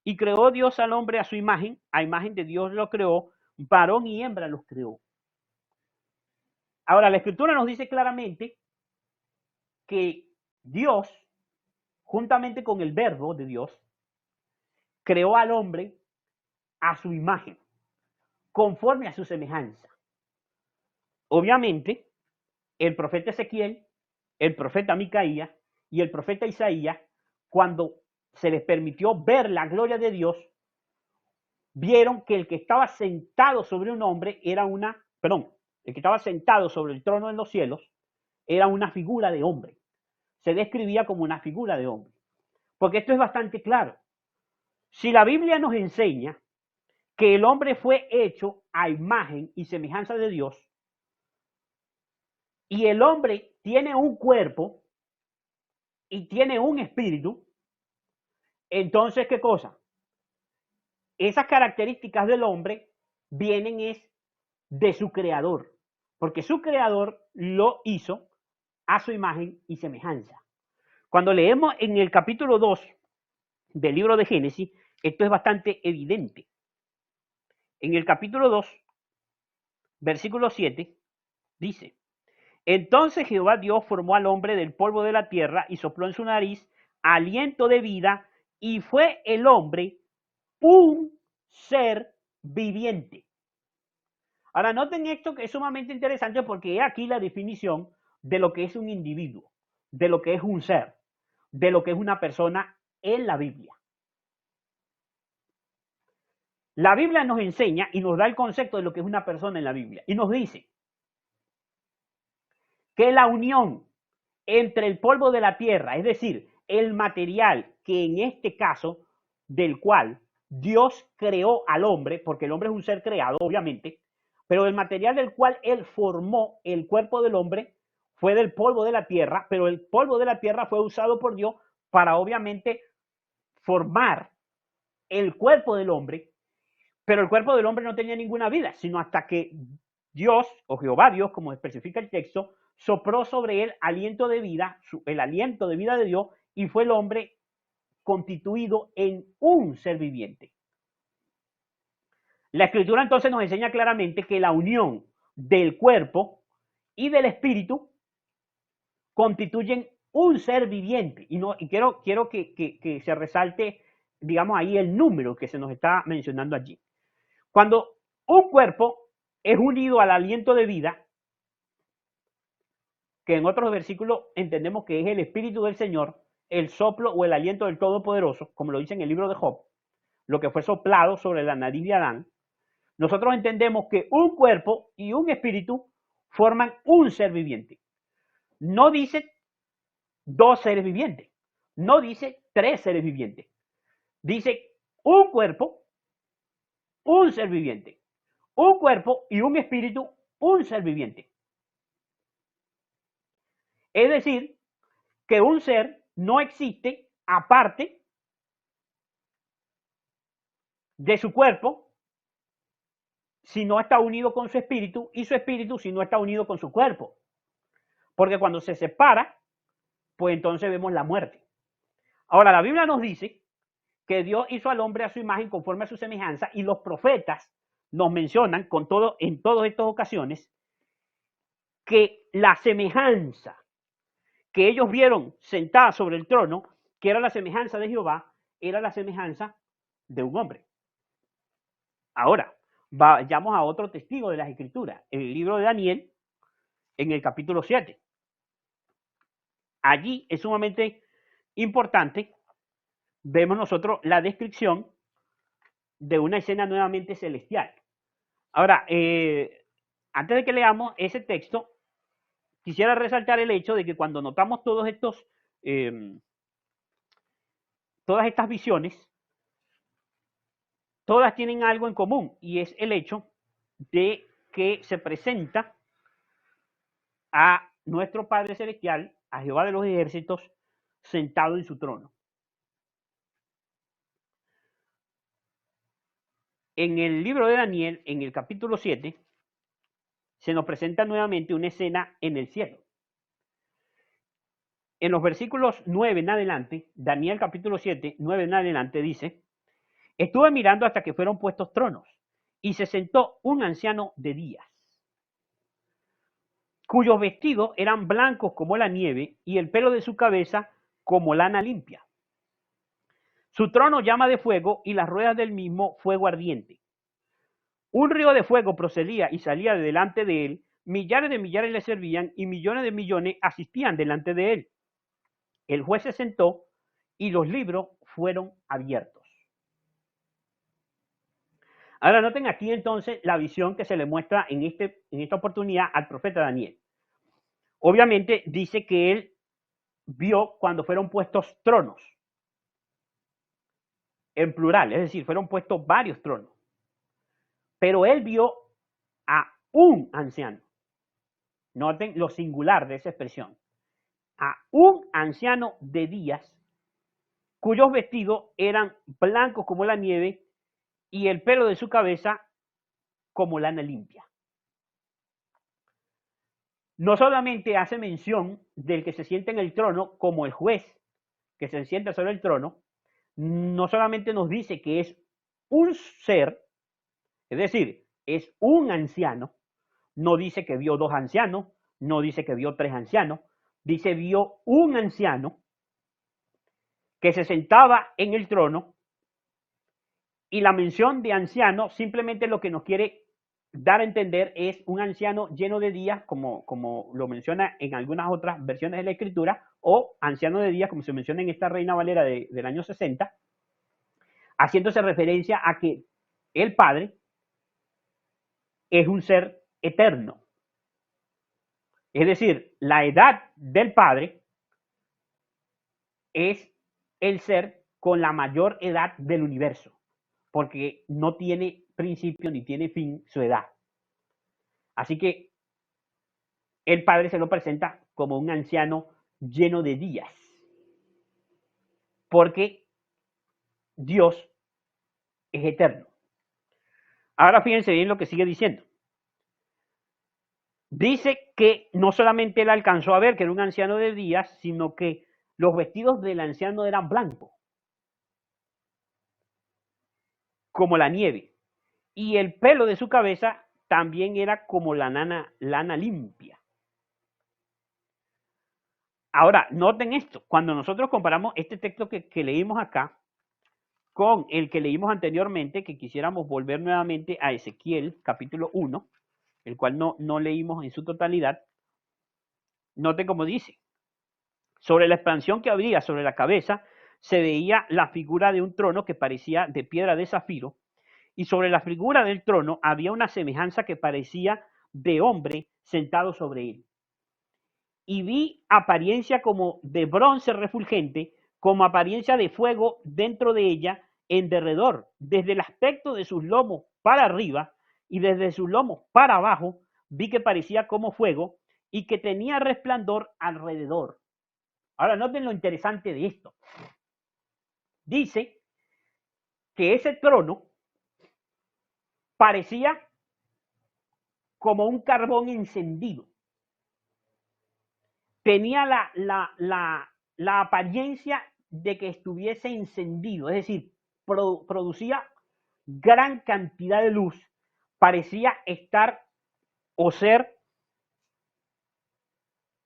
Y creó Dios al hombre a su imagen, a imagen de Dios lo creó, varón y hembra los creó. Ahora, la Escritura nos dice claramente que Dios, juntamente con el verbo de Dios, creó al hombre a su imagen, conforme a su semejanza. Obviamente, el profeta Ezequiel, el profeta Micaías y el profeta Isaías, cuando se les permitió ver la gloria de Dios, vieron que el que estaba sentado sobre un hombre era el que estaba sentado sobre el trono en los cielos era una figura de hombre. Se describía como una figura de hombre. Porque esto es bastante claro. Si la Biblia nos enseña que el hombre fue hecho a imagen y semejanza de Dios, y el hombre tiene un cuerpo y tiene un espíritu, entonces, ¿qué cosa? Esas características del hombre vienen es de su creador, porque su creador lo hizo a su imagen y semejanza. Cuando leemos en el capítulo 2 del libro de Génesis, esto es bastante evidente. En el capítulo 2, versículo 7, dice: entonces Jehová Dios formó al hombre del polvo de la tierra y sopló en su nariz aliento de vida, y fue el hombre un ser viviente. Ahora noten esto, que es sumamente interesante, porque he aquí la definición de lo que es un individuo, de lo que es un ser, de lo que es una persona en la Biblia. La Biblia nos enseña y nos da el concepto de lo que es una persona en la Biblia, y nos dice que la unión entre el polvo de la tierra, es decir, el material que en este caso, del cual Dios creó al hombre, porque el hombre es un ser creado, obviamente, pero el material del cual él formó el cuerpo del hombre fue del polvo de la tierra, pero el polvo de la tierra fue usado por Dios para obviamente formar el cuerpo del hombre, pero el cuerpo del hombre no tenía ninguna vida, sino hasta que Dios, o Jehová Dios, como especifica el texto, sopló sobre él aliento de vida, el aliento de vida de Dios, y fue el hombre constituido en un ser viviente. La escritura entonces nos enseña claramente que la unión del cuerpo y del espíritu constituyen un ser viviente. Y quiero que se resalte, digamos, ahí el número que se nos está mencionando allí. Cuando un cuerpo es unido al aliento de vida, que en otros versículos entendemos que es el Espíritu del Señor, el soplo o el aliento del Todopoderoso, como lo dice en el libro de Job, lo que fue soplado sobre la nariz de Adán, nosotros entendemos que un cuerpo y un espíritu forman un ser viviente. No dice dos seres vivientes, no dice tres seres vivientes, dice un cuerpo, un ser viviente, un cuerpo y un espíritu, un ser viviente. Es decir, que un ser no existe aparte de su cuerpo si no está unido con su espíritu, y su espíritu si no está unido con su cuerpo. Porque cuando se separa, pues entonces vemos la muerte. Ahora, la Biblia nos dice que Dios hizo al hombre a su imagen conforme a su semejanza, y los profetas nos mencionan en todas estas ocasiones que la semejanza que ellos vieron sentada sobre el trono, que era la semejanza de Jehová, era la semejanza de un hombre. Ahora, vayamos a otro testigo de las Escrituras, en el libro de Daniel, en el capítulo 7. Allí es sumamente importante, vemos nosotros la descripción de una escena nuevamente celestial. Ahora, antes de que leamos ese texto, quisiera resaltar el hecho de que cuando notamos todas estas visiones, todas tienen algo en común, y es el hecho de que se presenta a nuestro Padre Celestial, a Jehová de los ejércitos, sentado en su trono. En el libro de Daniel, en el capítulo 7, se nos presenta nuevamente una escena en el cielo. En los versículos 9 en adelante, Daniel capítulo 7, 9 en adelante dice: estuve mirando hasta que fueron puestos tronos, y se sentó un anciano de días, cuyos vestidos eran blancos como la nieve, y el pelo de su cabeza como lana limpia. Su trono llama de fuego, y las ruedas del mismo fuego ardiente. Un río de fuego procedía y salía de delante de él, millares de millares le servían, y millones de millones asistían delante de él. El juez se sentó y los libros fueron abiertos. Ahora noten aquí entonces la visión que se le muestra en esta oportunidad al profeta Daniel. Obviamente dice que él vio cuando fueron puestos tronos, en plural, es decir, fueron puestos varios tronos. Pero él vio a un anciano, noten lo singular de esa expresión, a un anciano de días cuyos vestidos eran blancos como la nieve y el pelo de su cabeza como lana limpia. No solamente hace mención del que se sienta en el trono como el juez que se sienta sobre el trono, no solamente nos dice que es un ser, es decir, es un anciano, no dice que vio dos ancianos, no dice que vio tres ancianos, dice vio un anciano que se sentaba en el trono, y la mención de anciano simplemente lo que nos quiere dar a entender es un anciano lleno de días, como lo menciona en algunas otras versiones de la escritura, o anciano de días, como se menciona en esta Reina Valera del año 60, haciéndose referencia a que el Padre es un ser eterno. Es decir, la edad del Padre es el ser con la mayor edad del universo, porque no tiene principio ni tiene fin su edad. Así que el Padre se lo presenta como un anciano lleno de días, porque Dios es eterno. Ahora fíjense bien lo que sigue diciendo. Dice que no solamente él alcanzó a ver que era un anciano de días, sino que los vestidos del anciano eran blancos, como la nieve, y el pelo de su cabeza también era como la lana limpia. Ahora, noten esto, cuando nosotros comparamos este texto que leímos acá con el que leímos anteriormente, que quisiéramos volver nuevamente a Ezequiel, capítulo 1, el cual no leímos en su totalidad, noten cómo dice, sobre la expansión que habría sobre la cabeza, se veía la figura de un trono que parecía de piedra de zafiro, y sobre la figura del trono había una semejanza que parecía de hombre sentado sobre él. Y vi apariencia como de bronce refulgente, como apariencia de fuego dentro de ella, en derredor, desde el aspecto de sus lomos para arriba y desde sus lomos para abajo, vi que parecía como fuego y que tenía resplandor alrededor. Ahora noten lo interesante de esto. Dice que ese trono parecía como un carbón encendido. Tenía la apariencia de que estuviese encendido, es decir, producía gran cantidad de luz, parecía estar o ser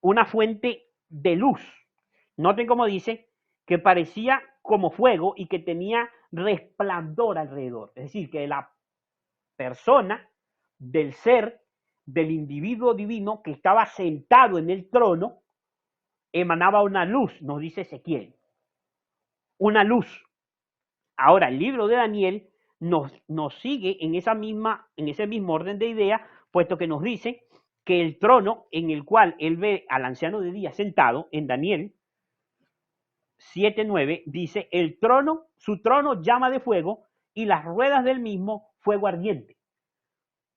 una fuente de luz. Noten cómo dice que parecía como fuego y que tenía resplandor alrededor, es decir, que la persona del ser, del individuo divino que estaba sentado en el trono, emanaba una luz, nos dice Ezequiel, una luz. Ahora, el libro de Daniel nos sigue en ese mismo orden de ideas, puesto que nos dice que el trono en el cual él ve al anciano de día sentado, en Daniel 7:9, dice, el trono, su trono llama de fuego y las ruedas del mismo fuego ardiente.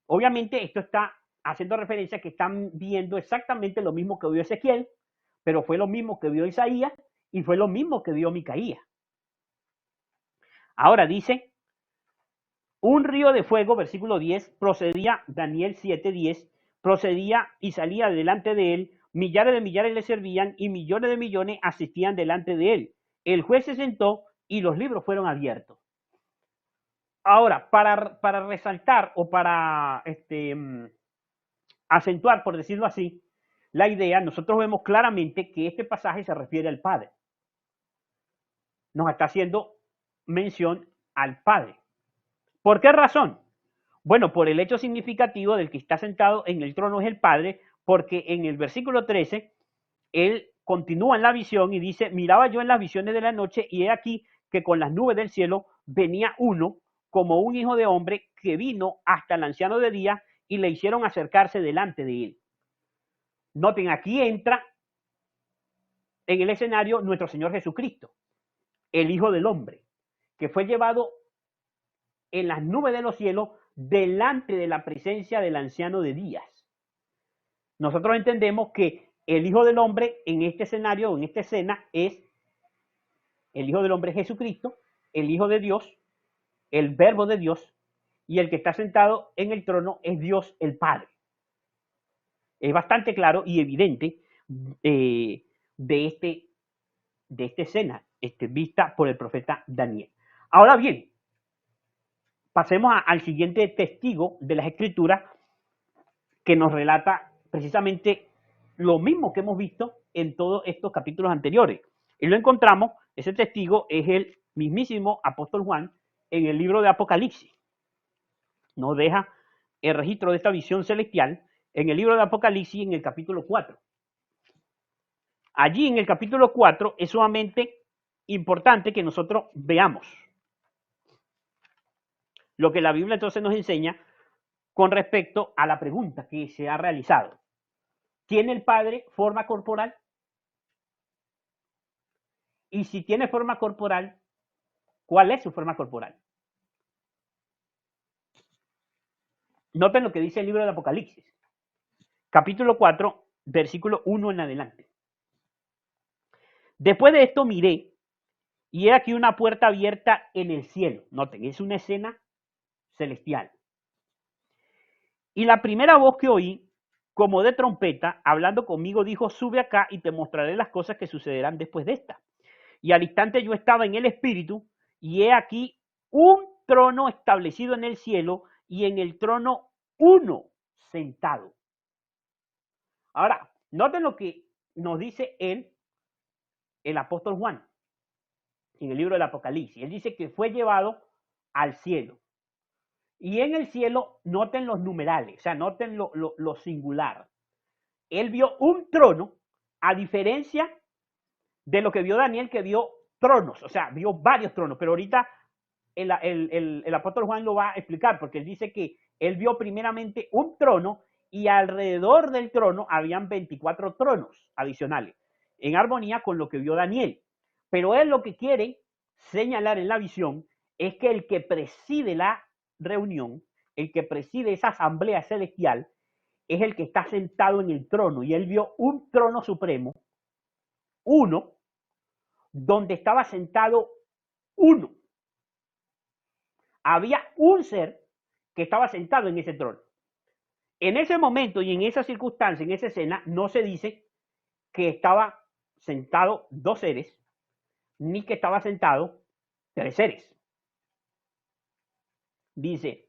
Obviamente esto está haciendo referencia a que están viendo exactamente lo mismo que vio Ezequiel, pero fue lo mismo que vio Isaías y fue lo mismo que vio Micaías. Ahora dice, un río de fuego, versículo 10, procedía, Daniel 7:10, procedía y salía delante de él, millares de millares le servían y millones de millones asistían delante de él. El juez se sentó y los libros fueron abiertos. Ahora, para resaltar o para acentuar, por decirlo así, la idea, nosotros vemos claramente que este pasaje se refiere al Padre. Nos está haciendo mención al Padre. ¿Por qué razón? Bueno, por el hecho significativo del que está sentado en el trono es el Padre, porque en el versículo 13, él continúa en la visión y dice, miraba yo en las visiones de la noche y he aquí que con las nubes del cielo venía uno como un hijo de hombre que vino hasta el anciano de día y le hicieron acercarse delante de él. Noten, aquí entra en el escenario nuestro Señor Jesucristo, el Hijo del Hombre, que fue llevado en las nubes de los cielos delante de la presencia del anciano de días. nosotros entendemos que el Hijo del Hombre en este escenario, en esta escena, es el Hijo del Hombre Jesucristo, el Hijo de Dios, el Verbo de Dios, y el que está sentado en el trono es Dios el Padre. Es bastante claro y evidente de esta escena vista por el profeta Daniel. Ahora bien, pasemos al siguiente testigo de las Escrituras que nos relata precisamente lo mismo que hemos visto en todos estos capítulos anteriores. Y lo encontramos, ese testigo es el mismísimo apóstol Juan en el libro de Apocalipsis. Nos deja el registro de esta visión celestial en el libro de Apocalipsis en el capítulo 4. Allí en el capítulo 4 es sumamente importante que nosotros veamos lo que la Biblia entonces nos enseña con respecto a la pregunta que se ha realizado. ¿Tiene el Padre forma corporal? Y si tiene forma corporal, ¿cuál es su forma corporal? Noten lo que dice el libro de Apocalipsis, capítulo 4, versículo 1 en adelante. Después de esto miré, y he aquí una puerta abierta en el cielo. Noten, es una escena celestial. Y la primera voz que oí, como de trompeta, hablando conmigo, dijo: sube acá y te mostraré las cosas que sucederán después de esta. Y al instante yo estaba en el espíritu, y he aquí un trono establecido en el cielo, y en el trono uno sentado. Ahora, noten lo que nos dice el apóstol Juan, en el libro del Apocalipsis. Él dice que fue llevado al cielo. Y en el cielo, noten los numerales, o sea, noten lo singular. Él vio un trono, a diferencia de lo que vio Daniel, que vio tronos, o sea, vio varios tronos, pero ahorita el apóstol Juan lo va a explicar, porque él dice que él vio primeramente un trono y alrededor del trono habían 24 tronos adicionales, en armonía con lo que vio Daniel. Pero él lo que quiere señalar en la visión es que el que preside la reunión, el que preside esa asamblea celestial, es el que está sentado en el trono, y él vio un trono supremo, uno, donde estaba sentado uno. Había un ser que estaba sentado en ese trono. En ese momento y en esa circunstancia, en esa escena, no se dice que estaba sentado dos seres, ni que estaba sentado tres seres. Dice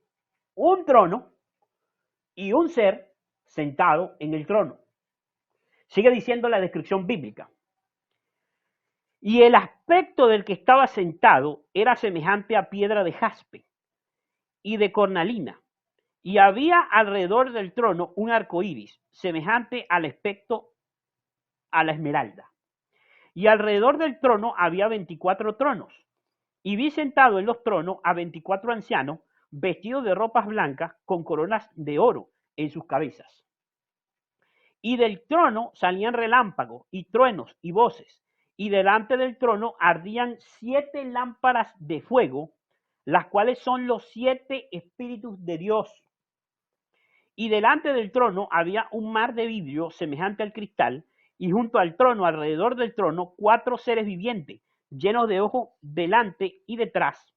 un trono y un ser sentado en el trono. Sigue diciendo la descripción bíblica. Y el aspecto del que estaba sentado era semejante a piedra de jaspe y de cornalina, y había alrededor del trono un arco iris, semejante al aspecto a la esmeralda. Y alrededor del trono había 24 tronos, y vi sentado en los tronos a 24 ancianos, vestidos de ropas blancas, con coronas de oro en sus cabezas. Y del trono salían relámpagos y truenos y voces, y delante del trono ardían 7 lámparas de fuego, las cuales son los 7 espíritus de Dios. Y delante del trono había un mar de vidrio semejante al cristal, y junto al trono, alrededor del trono, 4 seres vivientes, llenos de ojos delante y detrás.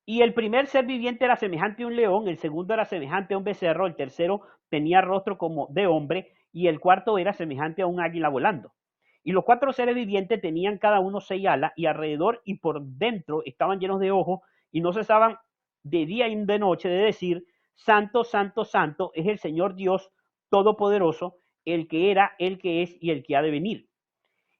Y el primer ser viviente era semejante a un león, el segundo era semejante a un becerro, el tercero tenía rostro como de hombre, y el cuarto era semejante a un águila volando. Y los 4 seres vivientes tenían cada uno 6 alas, y alrededor y por dentro estaban llenos de ojos, y no cesaban de día y de noche de decir: santo, santo, santo es el Señor Dios Todopoderoso, el que era, el que es y el que ha de venir.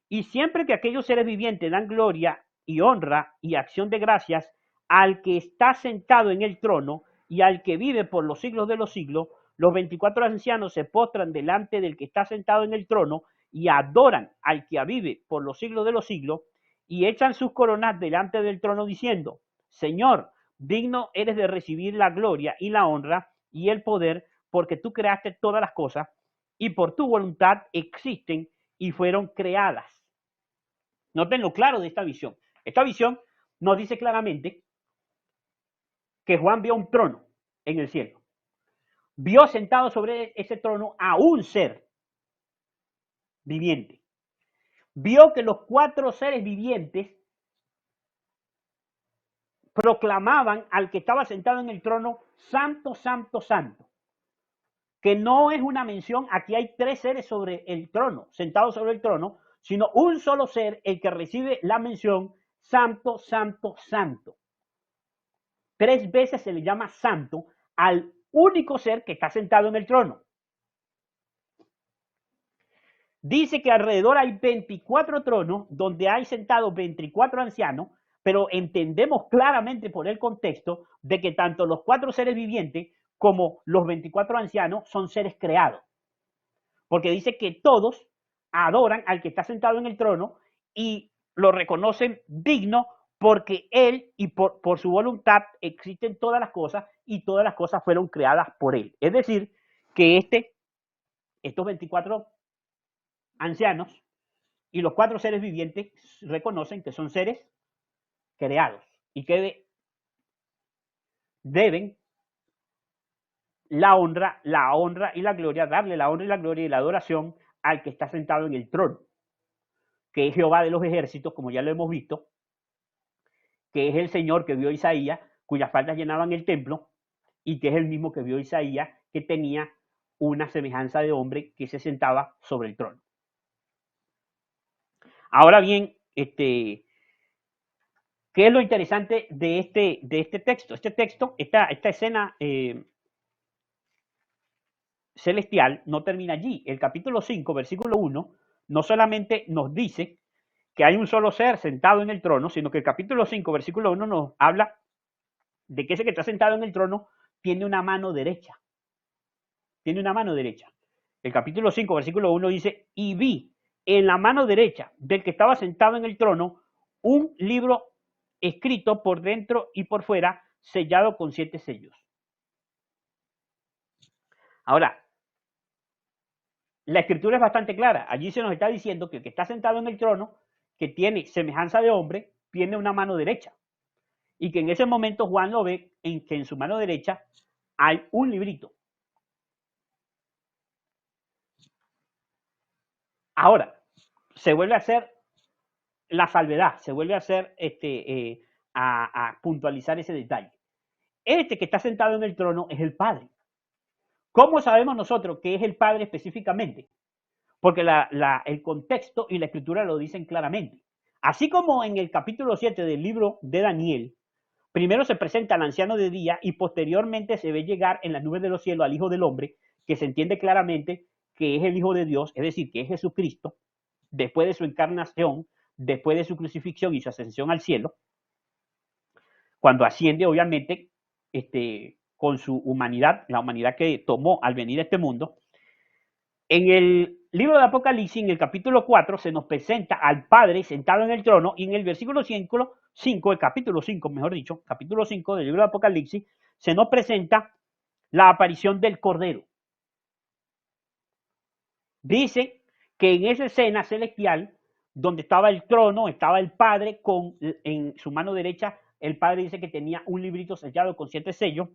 Y siempre que aquellos seres vivientes dan gloria y honra y acción de gracias al que está sentado en el trono y al que vive por los siglos de los siglos, los 24 ancianos se postran delante del que está sentado en el trono y adoran al que vive por los siglos de los siglos, y echan sus coronas delante del trono diciendo: Señor, digno eres de recibir la gloria y la honra y el poder, porque tú creaste todas las cosas, y por tu voluntad existen y fueron creadas. Noten lo claro de esta visión. Esta visión nos dice claramente que Juan vio un trono en el cielo. Vio sentado sobre ese trono a un ser. viviente. Vio que los 4 seres vivientes proclamaban al que estaba sentado en el trono, santo, santo, santo. Que no es una mención, aquí hay 3 seres sobre el trono, sentados sobre el trono, sino un solo ser el que recibe la mención, santo, santo, santo. 3 veces se le llama santo al único ser que está sentado en el trono. Dice que alrededor hay 24 tronos donde hay sentados 24 ancianos, pero entendemos claramente por el contexto de que tanto los 4 seres vivientes como los 24 ancianos son seres creados. Porque dice que todos adoran al que está sentado en el trono y lo reconocen digno porque él y por su voluntad existen todas las cosas y todas las cosas fueron creadas por él. Es decir, que estos 24 ancianos y los 4 seres vivientes reconocen que son seres creados y que deben la honra y la gloria, darle la honra y la gloria y la adoración al que está sentado en el trono, que es Jehová de los ejércitos, como ya lo hemos visto, que es el Señor que vio Isaías, cuyas faldas llenaban el templo, y que es el mismo que vio Isaías, que tenía una semejanza de hombre que se sentaba sobre el trono. Ahora bien, ¿qué es lo interesante de este texto? Esta escena celestial no termina allí. El capítulo 5, versículo 1, no solamente nos dice que hay un solo ser sentado en el trono, sino que el capítulo 5, versículo 1 nos habla de que ese que está sentado en el trono tiene una mano derecha. Tiene una mano derecha. El capítulo 5, versículo 1 dice, y vi en la mano derecha del que estaba sentado en el trono un libro escrito por dentro y por fuera, sellado con 7 sellos. Ahora, la escritura es bastante clara. Allí se nos está diciendo que el que está sentado en el trono, que tiene semejanza de hombre, tiene una mano derecha. Y que en ese momento Juan lo ve en que en su mano derecha hay un librito. Ahora, se vuelve a hacer la salvedad, se vuelve a hacer a puntualizar ese detalle. Este que está sentado en el trono es el Padre. ¿Cómo sabemos nosotros que es el Padre específicamente? Porque el contexto y la escritura lo dicen claramente. Así como en el capítulo 7 del libro de Daniel, primero se presenta al anciano de día y posteriormente se ve llegar en las nubes de los cielos al Hijo del Hombre, que se entiende claramente que es el Hijo de Dios, es decir, que es Jesucristo, después de su encarnación, después de su crucifixión y su ascensión al cielo, cuando asciende obviamente con su humanidad, la humanidad que tomó al venir a este mundo. En el libro de Apocalipsis, en el capítulo 4, se nos presenta al Padre sentado en el trono, y en el versículo 5, el capítulo 5, mejor dicho, capítulo 5 del libro de Apocalipsis, se nos presenta la aparición del Cordero. Dice que en esa escena celestial, donde estaba el trono, estaba el Padre en su mano derecha, el Padre dice que tenía un librito sellado con 7 sellos,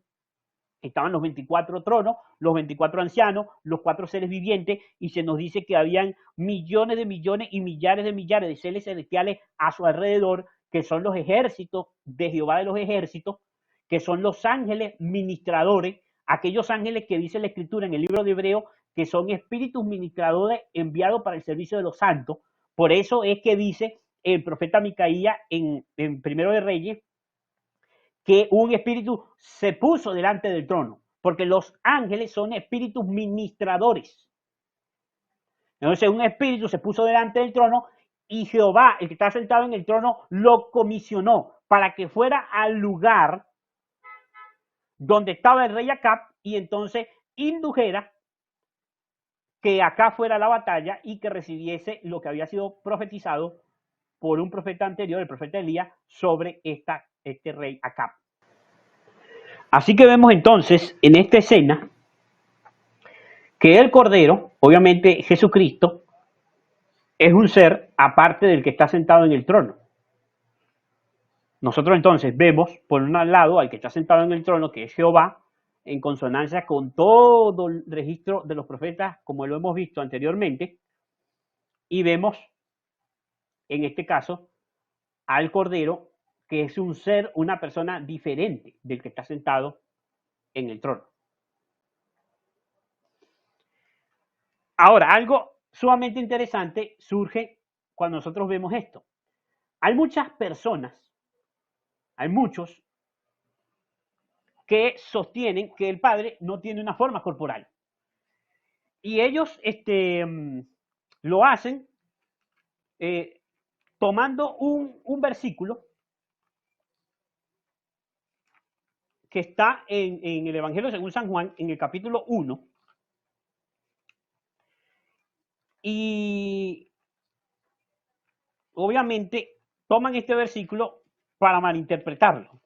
estaban los 24 tronos, los 24 ancianos, los 4 seres vivientes, y se nos dice que habían millones de millones y millares de seres celestiales a su alrededor, que son los ejércitos de Jehová de los ejércitos, que son los ángeles ministradores, aquellos ángeles que dice la escritura en el libro de Hebreo, que son espíritus ministradores enviados para el servicio de los santos. Por eso es que dice el profeta Micaías en Primero de Reyes, que un espíritu se puso delante del trono, porque los ángeles son espíritus ministradores. Entonces un espíritu se puso delante del trono y Jehová, el que está sentado en el trono, lo comisionó para que fuera al lugar donde estaba el rey Acab y entonces indujera que acá fuera la batalla y que recibiese lo que había sido profetizado por un profeta anterior, el profeta Elías, sobre este rey Acab. Así que vemos entonces en esta escena que el Cordero, obviamente Jesucristo, es un ser aparte del que está sentado en el trono. Nosotros entonces vemos por un lado al que está sentado en el trono, que es Jehová, en consonancia con todo el registro de los profetas, como lo hemos visto anteriormente, Y vemos, en este caso, al Cordero, que es un ser, una persona diferente del que está sentado en el trono. Ahora, algo sumamente interesante surge cuando nosotros vemos esto. Hay muchas personas, hay muchos que sostienen que el Padre no tiene una forma corporal. Y ellos lo hacen eh, tomando un versículo que está en el Evangelio según San Juan, en el capítulo 1, y obviamente toman este versículo para malinterpretarlo.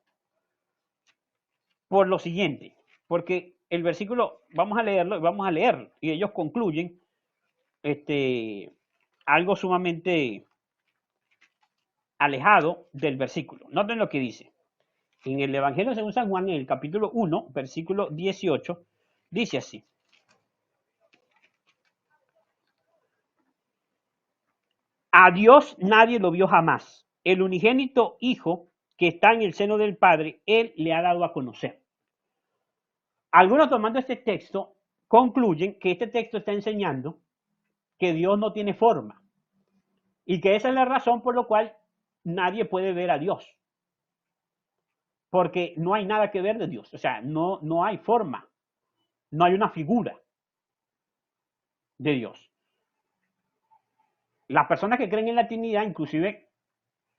Por lo siguiente, porque el versículo, vamos a leerlo y vamos a leerlo, y ellos concluyen algo sumamente alejado del versículo. Noten lo que dice. En el Evangelio según San Juan, en el capítulo 1, versículo 18, dice así. A Dios nadie lo vio jamás. El unigénito Hijo que está en el seno del Padre, Él le ha dado a conocer. Algunos tomando este texto concluyen que este texto está enseñando que Dios no tiene forma y que esa es la razón por la cual nadie puede ver a Dios. Porque no hay nada que ver de Dios. O sea, no hay forma, no hay una figura de Dios. Las personas que creen en la Trinidad, inclusive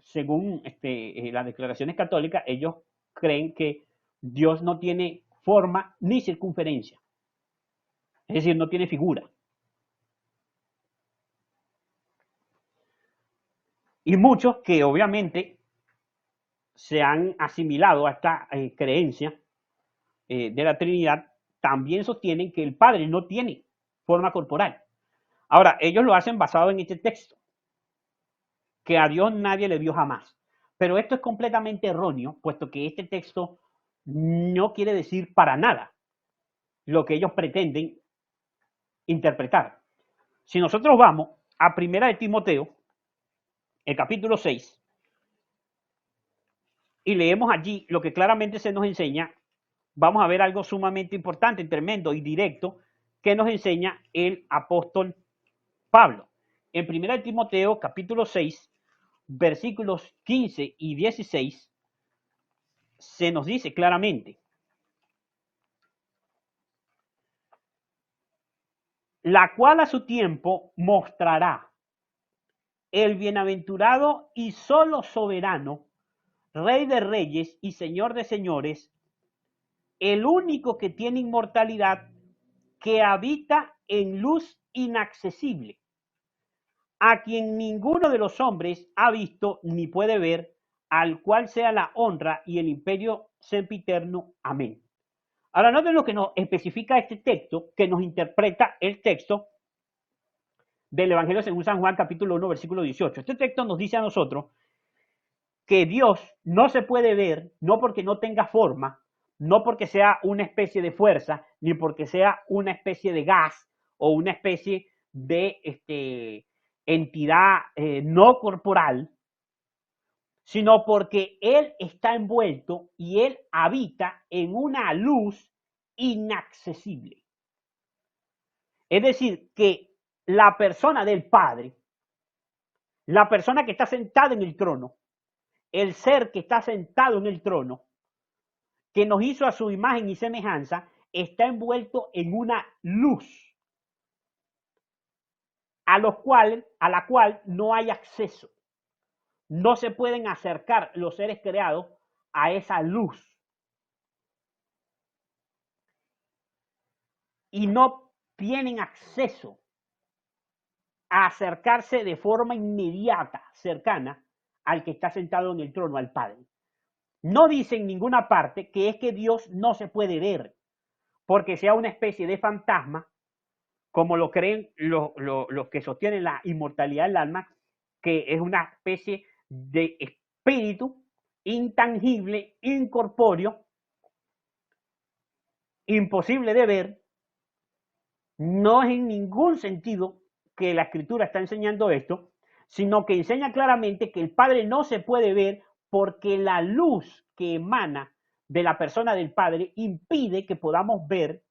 según las declaraciones católicas, ellos creen que Dios no tiene forma ni circunferencia. Es decir, no tiene figura. Y muchos que obviamente se han asimilado a esta creencia de la Trinidad, también sostienen que el Padre no tiene forma corporal. Ahora, ellos lo hacen basado en este texto, que a Dios nadie le vio jamás. Pero esto es completamente erróneo, puesto que este texto no quiere decir para nada lo que ellos pretenden interpretar. Si nosotros vamos a Primera de Timoteo, el capítulo 6, y leemos allí lo que claramente se nos enseña, vamos a ver algo sumamente importante, tremendo y directo que nos enseña el apóstol Pablo. En Primera de Timoteo, capítulo 6, versículos 15 y 16, se nos dice claramente: la cual a su tiempo mostrará el bienaventurado y solo soberano, Rey de reyes y Señor de señores, el único que tiene inmortalidad, que habita en luz inaccesible, a quien ninguno de los hombres ha visto ni puede ver, al cual sea la honra y el imperio sempiterno. Amén. Ahora noten lo que nos especifica este texto, que nos interpreta el texto del Evangelio según San Juan, capítulo 1, versículo 18. Este texto nos dice a nosotros que Dios no se puede ver, no porque no tenga forma, no porque sea una especie de fuerza, ni porque sea una especie de gas o una especie de entidad no corporal, sino porque Él está envuelto y Él habita en una luz inaccesible. Es decir, que la persona del Padre, la persona que está sentada en el trono, el ser que está sentado en el trono, que nos hizo a su imagen y semejanza, está envuelto en una luz a la cual no hay acceso. No se pueden acercar los seres creados a esa luz. Y no tienen acceso a acercarse de forma inmediata, cercana, al que está sentado en el trono, al Padre. No dice en ninguna parte que es que Dios no se puede ver, porque sea una especie de fantasma, como lo creen los que sostienen la inmortalidad del alma, que es una especie de espíritu intangible, incorpóreo, imposible de ver. No es en ningún sentido que la Escritura está enseñando esto, sino que enseña claramente que el Padre no se puede ver porque la luz que emana de la persona del Padre impide que podamos ver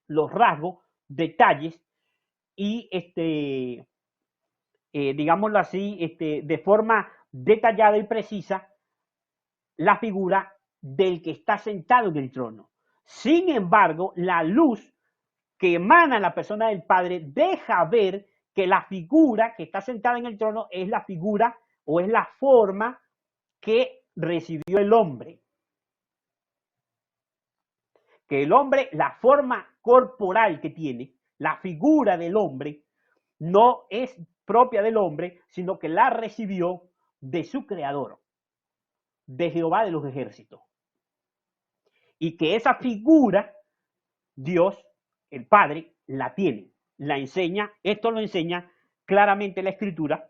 los rasgos, detalles y, digámoslo así, de forma detallada y precisa, la figura del que está sentado en el trono. Sin embargo, la luz que emana la persona del Padre deja ver que la figura que está sentada en el trono es la figura o es la forma que recibió el hombre. Que el hombre, la forma corporal que tiene, la figura del hombre, no es propia del hombre, sino que la recibió de su creador, de Jehová de los ejércitos. Y que esa figura, Dios, el Padre, la tiene, la enseña, esto lo enseña claramente la Escritura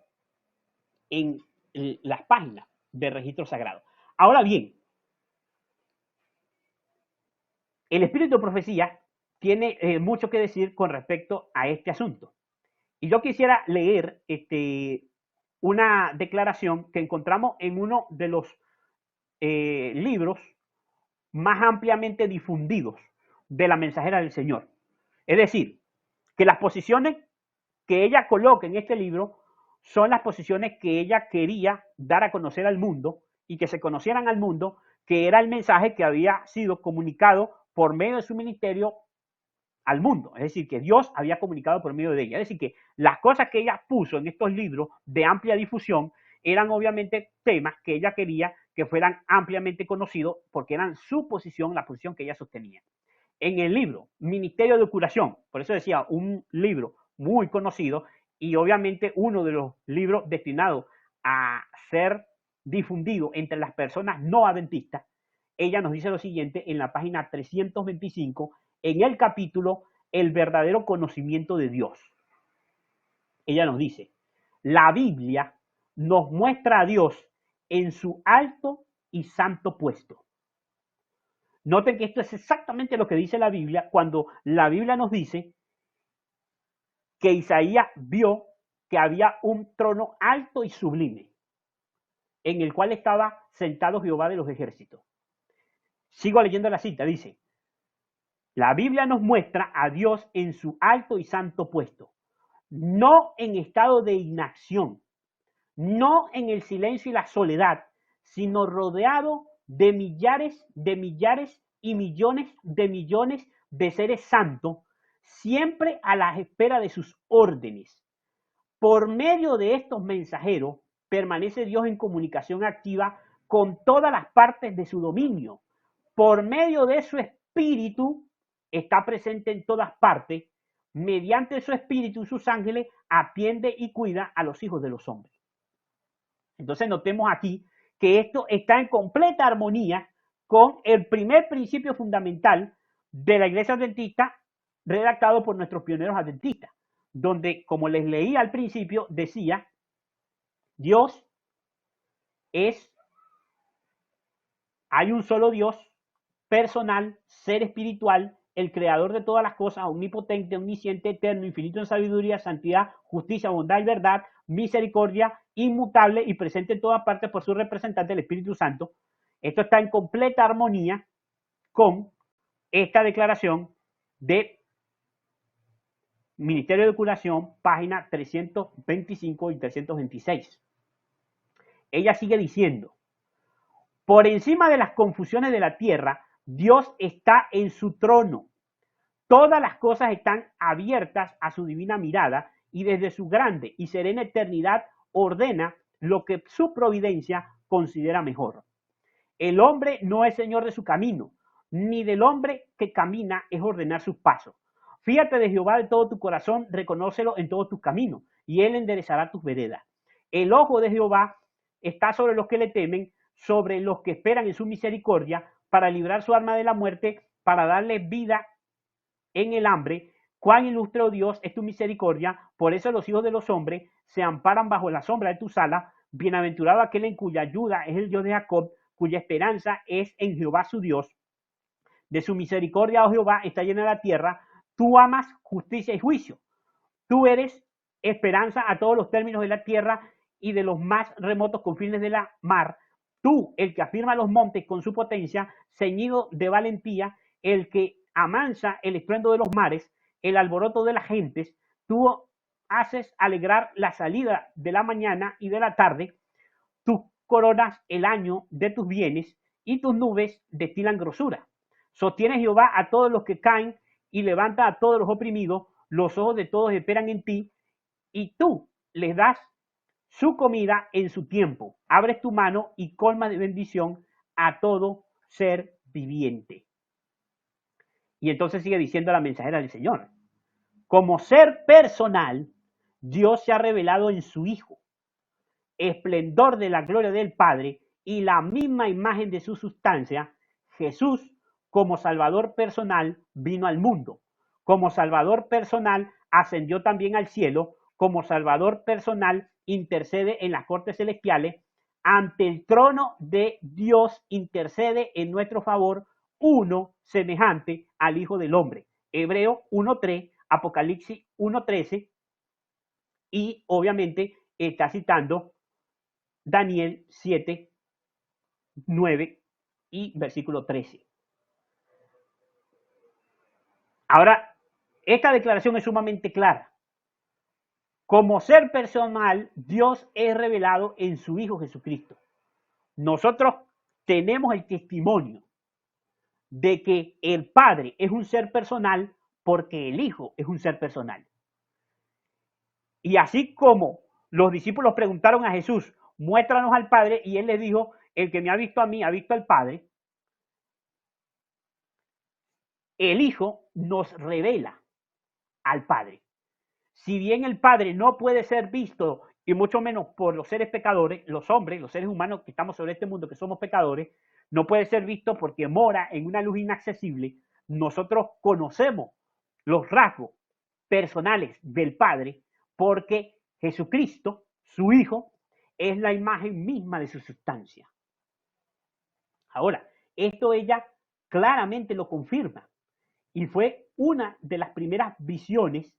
en las páginas de registro sagrado. Ahora bien, el espíritu de profecía tiene mucho que decir con respecto a este asunto. Y yo quisiera leer una declaración que encontramos en uno de los libros más ampliamente difundidos de la mensajera del Señor. Es decir, que las posiciones que ella coloca en este libro son las posiciones que ella quería dar a conocer al mundo y que se conocieran al mundo, que era el mensaje que había sido comunicado por medio de su ministerio al mundo. Es decir, que Dios había comunicado por medio de ella. Es decir, que las cosas que ella puso en estos libros de amplia difusión eran obviamente temas que ella quería que fueran ampliamente conocidos porque eran su posición, la posición que ella sostenía. En el libro Ministerio de Curación, por eso decía, un libro muy conocido y obviamente uno de los libros destinados a ser difundido entre las personas no adventistas, ella nos dice lo siguiente en la página 325, en el capítulo El verdadero conocimiento de Dios. Ella nos dice, la Biblia nos muestra a Dios en su alto y santo puesto. Noten que esto es exactamente lo que dice la Biblia cuando la Biblia nos dice que Isaías vio que había un trono alto y sublime en el cual estaba sentado Jehová de los ejércitos. Sigo leyendo la cita, dice, la Biblia nos muestra a Dios en su alto y santo puesto, no en estado de inacción, no en el silencio y la soledad, sino rodeado de millares y millones de seres santos, siempre a la espera de sus órdenes. Por medio de estos mensajeros, permanece Dios en comunicación activa con todas las partes de su dominio. Por medio de su espíritu, está presente en todas partes. Mediante su espíritu y sus ángeles, atiende y cuida a los hijos de los hombres. Entonces notemos aquí que esto está en completa armonía con el primer principio fundamental de la Iglesia Adventista redactado por nuestros pioneros adventistas, donde, como les leí al principio, decía, Dios hay un solo Dios, personal, ser espiritual, el creador de todas las cosas, omnipotente, omnisciente, eterno, infinito en sabiduría, santidad, justicia, bondad y verdad, misericordia, inmutable y presente en todas partes por su representante, el Espíritu Santo. Esto está en completa armonía con esta declaración de Ministerio de Curación, página 325 y 326. Ella sigue diciendo, por encima de las confusiones de la tierra, Dios está en su trono. Todas las cosas están abiertas a su divina mirada y desde su grande y serena eternidad ordena lo que su providencia considera mejor. El hombre no es señor de su camino, ni del hombre que camina es ordenar sus pasos. Fíjate de Jehová de todo tu corazón, reconócelo en todos tus caminos, y él enderezará tus veredas. El ojo de Jehová está sobre los que le temen, sobre los que esperan en su misericordia, para librar su alma de la muerte, para darle vida en el hambre. Cuán ilustre, oh Dios, es tu misericordia, por eso los hijos de los hombres se amparan bajo la sombra de tus alas. Bienaventurado aquel en cuya ayuda es el Dios de Jacob, cuya esperanza es en Jehová su Dios. De su misericordia, oh Jehová, está llena la tierra. Tú amas justicia y juicio. Tú eres esperanza a todos los términos de la tierra y de los más remotos confines de la mar. Tú, el que afirma los montes con su potencia, ceñido de valentía, el que amansa el estruendo de los mares, el alboroto de las gentes, tú haces alegrar la salida de la mañana y de la tarde, tú coronas el año de tus bienes y tus nubes destilan grosura. Sostienes Jehová a todos los que caen y levanta a todos los oprimidos, los ojos de todos esperan en ti y tú les das su comida en su tiempo. Abres tu mano y colmas de bendición a todo ser viviente. Y entonces sigue diciendo la mensajera del Señor. Como ser personal, Dios se ha revelado en su Hijo, esplendor de la gloria del Padre y la misma imagen de su sustancia. Jesús, como Salvador personal, vino al mundo. Como Salvador personal, ascendió también al cielo. Como Salvador personal, intercede en las cortes celestiales. Ante el trono de Dios intercede en nuestro favor uno semejante al Hijo del Hombre. Hebreo 1.3, Apocalipsis 1.13 y obviamente está citando Daniel 7, 9 y versículo 13. Ahora, esta declaración es sumamente clara. Como ser personal, Dios es revelado en su Hijo Jesucristo. Nosotros tenemos el testimonio de que el Padre es un ser personal porque el Hijo es un ser personal. Y así como los discípulos preguntaron a Jesús, muéstranos al Padre, y él les dijo, el que me ha visto a mí ha visto al Padre, el Hijo nos revela al Padre. Si bien el Padre no puede ser visto, y mucho menos por los seres pecadores, los hombres, los seres humanos que estamos sobre este mundo, que somos pecadores, no puede ser visto porque mora en una luz inaccesible, nosotros conocemos los rasgos personales del Padre porque Jesucristo, su Hijo, es la imagen misma de su sustancia. Ahora, esto ella claramente lo confirma y fue una de las primeras visiones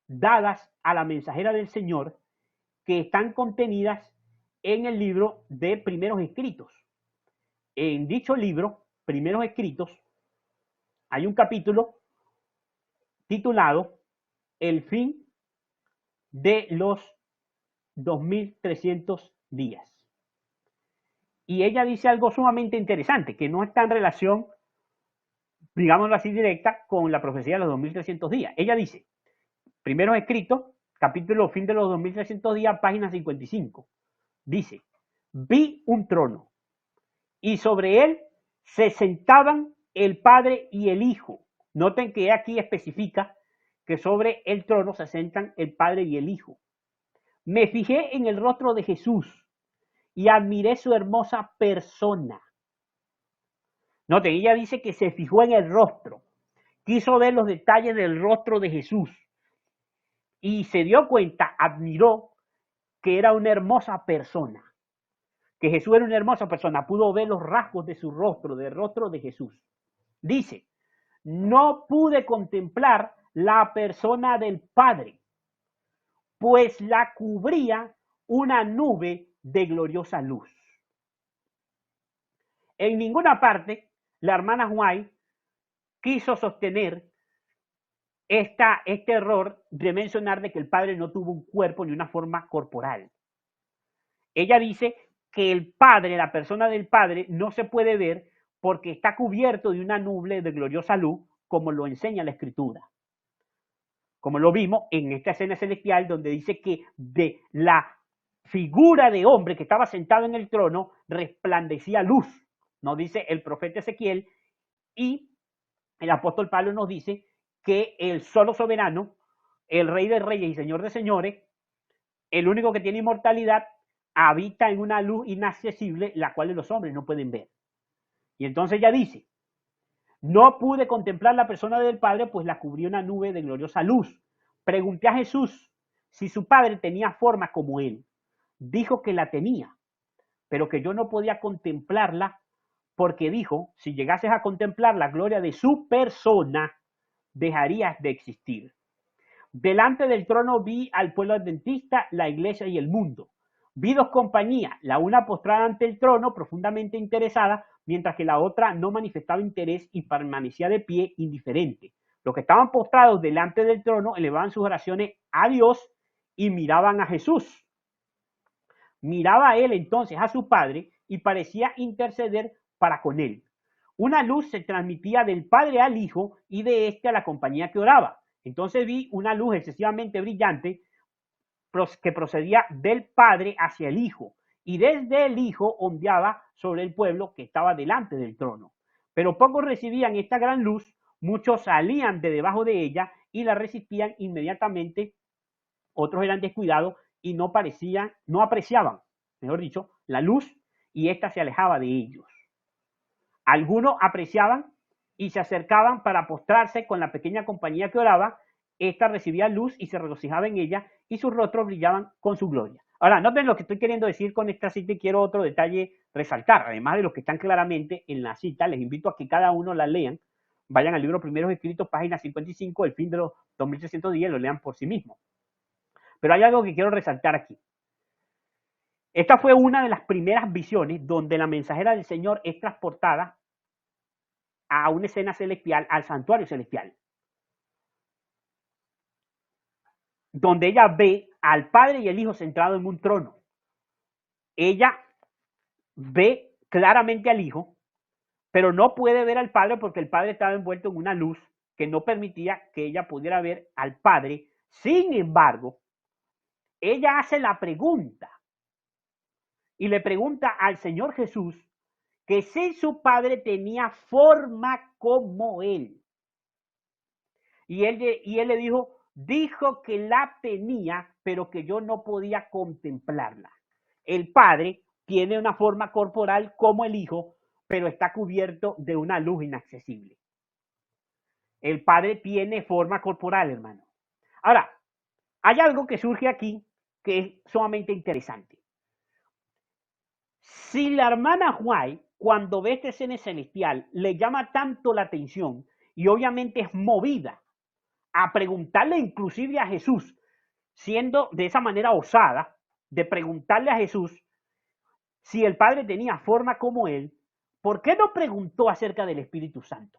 dadas a la mensajera del Señor que están contenidas en el libro de Primeros Escritos. En dicho libro, Primeros Escritos, hay un capítulo titulado El fin de los 2300 días. Y ella dice algo sumamente interesante, que no está en relación, digámoslo así, directa con la profecía de los 2300 días. Ella dice, Primeros Escritos, capítulo Fin de los 2300 días, página 55. Dice, vi un trono y sobre él se sentaban el Padre y el Hijo. Noten que aquí especifica que sobre el trono se sentan el Padre y el Hijo. Me fijé en el rostro de Jesús y admiré su hermosa persona. Noten, ella dice que se fijó en el rostro, quiso ver los detalles del rostro de Jesús y se dio cuenta, admiró que era una hermosa persona, que Jesús era una hermosa persona, pudo ver los rasgos de su rostro, del rostro de Jesús. Dice, no pude contemplar la persona del Padre, pues la cubría una nube de gloriosa luz. En ninguna parte la hermana White quiso sostener este error de mencionar de que el Padre no tuvo un cuerpo ni una forma corporal. Ella dice que el Padre, la persona del Padre, no se puede ver porque está cubierto de una nube de gloriosa luz, como lo enseña la Escritura. Como lo vimos en esta escena celestial donde dice que de la figura de hombre que estaba sentado en el trono resplandecía luz, nos dice el profeta Ezequiel, y el apóstol Pablo nos dice que el solo soberano, el rey de reyes y señor de señores, el único que tiene inmortalidad, habita en una luz inaccesible, la cual los hombres no pueden ver. Y entonces ya dice, no pude contemplar la persona del Padre, pues la cubrió una nube de gloriosa luz. Pregunté a Jesús si su Padre tenía forma como él. Dijo que la tenía, pero que yo no podía contemplarla porque dijo, si llegases a contemplar la gloria de su persona, dejarías de existir. Delante del trono vi al pueblo adventista, la iglesia y el mundo. Vi dos compañías, la una postrada ante el trono, profundamente interesada, mientras que la otra no manifestaba interés y permanecía de pie, indiferente. Los que estaban postrados delante del trono elevaban sus oraciones a Dios y miraban a Jesús. Miraba a él entonces a su padre y parecía interceder para con él. Una luz se transmitía del padre al hijo y de este a la compañía que oraba. Entonces vi una luz excesivamente brillante que procedía del padre hacia el hijo y desde el hijo ondeaba sobre el pueblo que estaba delante del trono. Pero pocos recibían esta gran luz, muchos salían de debajo de ella y la resistían inmediatamente, otros eran descuidados y no apreciaban, mejor dicho, la luz y ésta se alejaba de ellos. Algunos apreciaban y se acercaban para postrarse con la pequeña compañía que oraba. Esta recibía luz y se regocijaba en ella y sus rostros brillaban con su gloria. Ahora, noten lo que estoy queriendo decir con esta cita y quiero otro detalle resaltar, además de los que están claramente en la cita. Les invito a que cada uno la lean. Vayan al libro Primeros Escritos, página 55, el fin de los 2310, lo lean por sí mismos. Pero hay algo que quiero resaltar aquí. Esta fue una de las primeras visiones donde la mensajera del Señor es transportada a una escena celestial, al santuario celestial, donde ella ve al Padre y el Hijo sentados en un trono. Ella ve claramente al Hijo, pero no puede ver al Padre porque el Padre estaba envuelto en una luz que no permitía que ella pudiera ver al Padre. Sin embargo, ella hace la pregunta y le pregunta al Señor Jesús que si su Padre tenía forma como Él. Y él le dijo que la tenía, pero que yo no podía contemplarla. El Padre tiene una forma corporal como el Hijo, pero está cubierto de una luz inaccesible. El Padre tiene forma corporal, hermano. Ahora, hay algo que surge aquí que es sumamente interesante. Si la hermana White, cuando ve esta escena celestial, le llama tanto la atención y obviamente es movida a preguntarle inclusive a Jesús, siendo de esa manera osada, de preguntarle a Jesús si el Padre tenía forma como Él, ¿por qué no preguntó acerca del Espíritu Santo?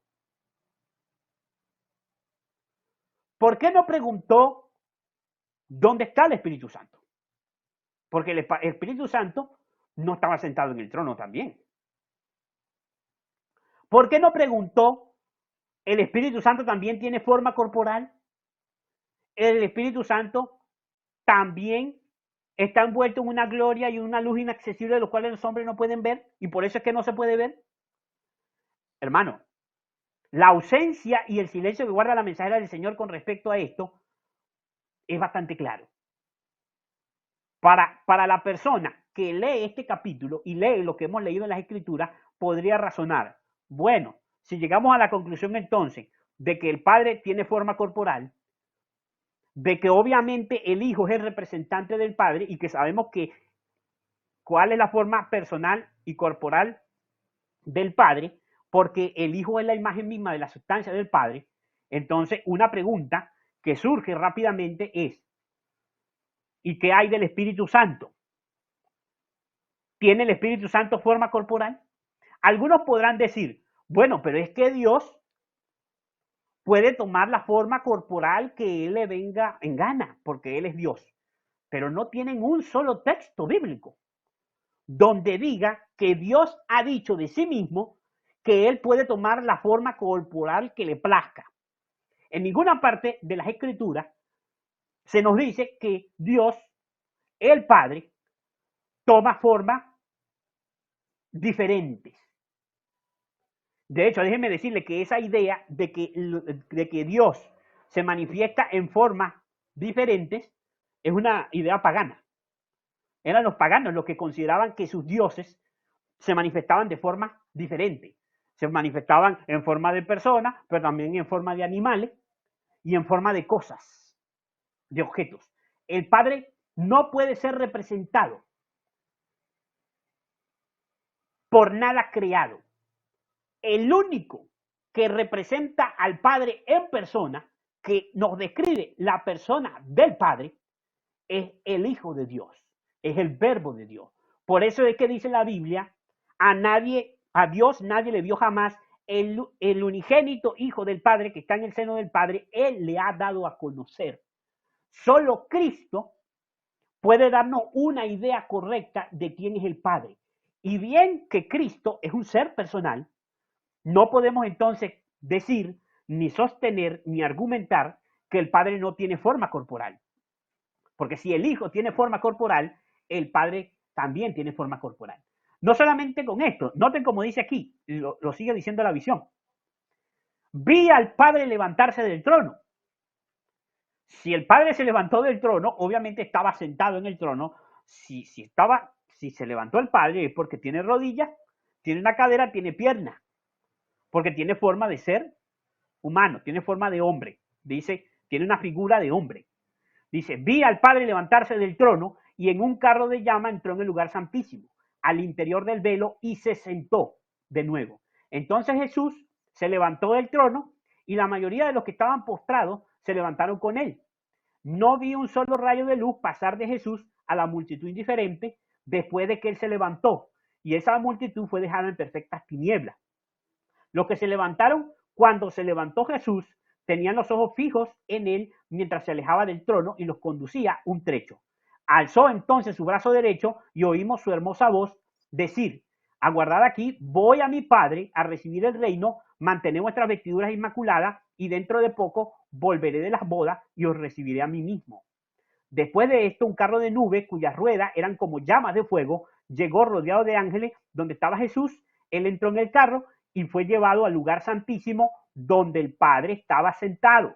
¿Por qué no preguntó dónde está el Espíritu Santo? Porque el Espíritu Santo no estaba sentado en el trono también. ¿Por qué no preguntó, el Espíritu Santo también tiene forma corporal? El Espíritu Santo también está envuelto en una gloria y una luz inaccesible de los cuales los hombres no pueden ver y por eso es que no se puede ver. Hermano, la ausencia y el silencio que guarda la mensajera del Señor con respecto a esto es bastante claro. Para la persona que lee este capítulo y lee lo que hemos leído en las Escrituras, podría razonar, bueno, si llegamos a la conclusión entonces de que el Padre tiene forma corporal, de que obviamente el Hijo es el representante del Padre y que sabemos que cuál es la forma personal y corporal del Padre, porque el Hijo es la imagen misma de la sustancia del Padre, entonces una pregunta que surge rápidamente es, ¿y qué hay del Espíritu Santo? ¿Tiene el Espíritu Santo forma corporal? Algunos podrán decir, bueno, pero es que Dios puede tomar la forma corporal que Él le venga en gana, porque Él es Dios. Pero no tienen un solo texto bíblico donde diga que Dios ha dicho de sí mismo que Él puede tomar la forma corporal que le plazca. En ninguna parte de las Escrituras se nos dice que Dios, el Padre, toma formas diferentes. De hecho, déjenme decirle que esa idea de que Dios se manifiesta en formas diferentes es una idea pagana. Eran los paganos los que consideraban que sus dioses se manifestaban de forma diferente. Se manifestaban en forma de personas, pero también en forma de animales y en forma de cosas, de objetos. El Padre no puede ser representado por nada creado. El único que representa al Padre en persona que nos describe la persona del Padre es el Hijo de Dios, es el Verbo de Dios. Por eso es que dice la Biblia, a Dios nadie le dio jamás, el unigénito Hijo del Padre que está en el seno del Padre, Él le ha dado a conocer. Solo Cristo puede darnos una idea correcta de quién es el Padre. Y bien que Cristo es un ser personal, no podemos entonces decir, ni sostener, ni argumentar que el Padre no tiene forma corporal. Porque si el Hijo tiene forma corporal, el Padre también tiene forma corporal. No solamente con esto, noten como dice aquí, lo sigue diciendo la visión. Vi al Padre levantarse del trono. Si el Padre se levantó del trono, obviamente estaba sentado en el trono. Si se levantó el Padre es porque tiene rodillas, tiene una cadera, tiene piernas, porque tiene forma de ser humano, tiene forma de hombre. Dice, tiene una figura de hombre. Dice, vi al Padre levantarse del trono y en un carro de llama entró en el lugar santísimo, al interior del velo y se sentó de nuevo. Entonces Jesús se levantó del trono y la mayoría de los que estaban postrados se levantaron con él. No vi un solo rayo de luz pasar de Jesús a la multitud indiferente después de que él se levantó, y esa multitud fue dejada en perfectas tinieblas. Los que se levantaron cuando se levantó Jesús tenían los ojos fijos en él mientras se alejaba del trono y los conducía un trecho. Alzó entonces su brazo derecho y oímos su hermosa voz decir, aguardad aquí, voy a mi Padre a recibir el reino, mantened vuestras vestiduras inmaculadas y dentro de poco volveré de las bodas y os recibiré a mí mismo. Después de esto, un carro de nube cuyas ruedas eran como llamas de fuego llegó rodeado de ángeles donde estaba Jesús. Él entró en el carro y fue llevado al lugar santísimo donde el Padre estaba sentado.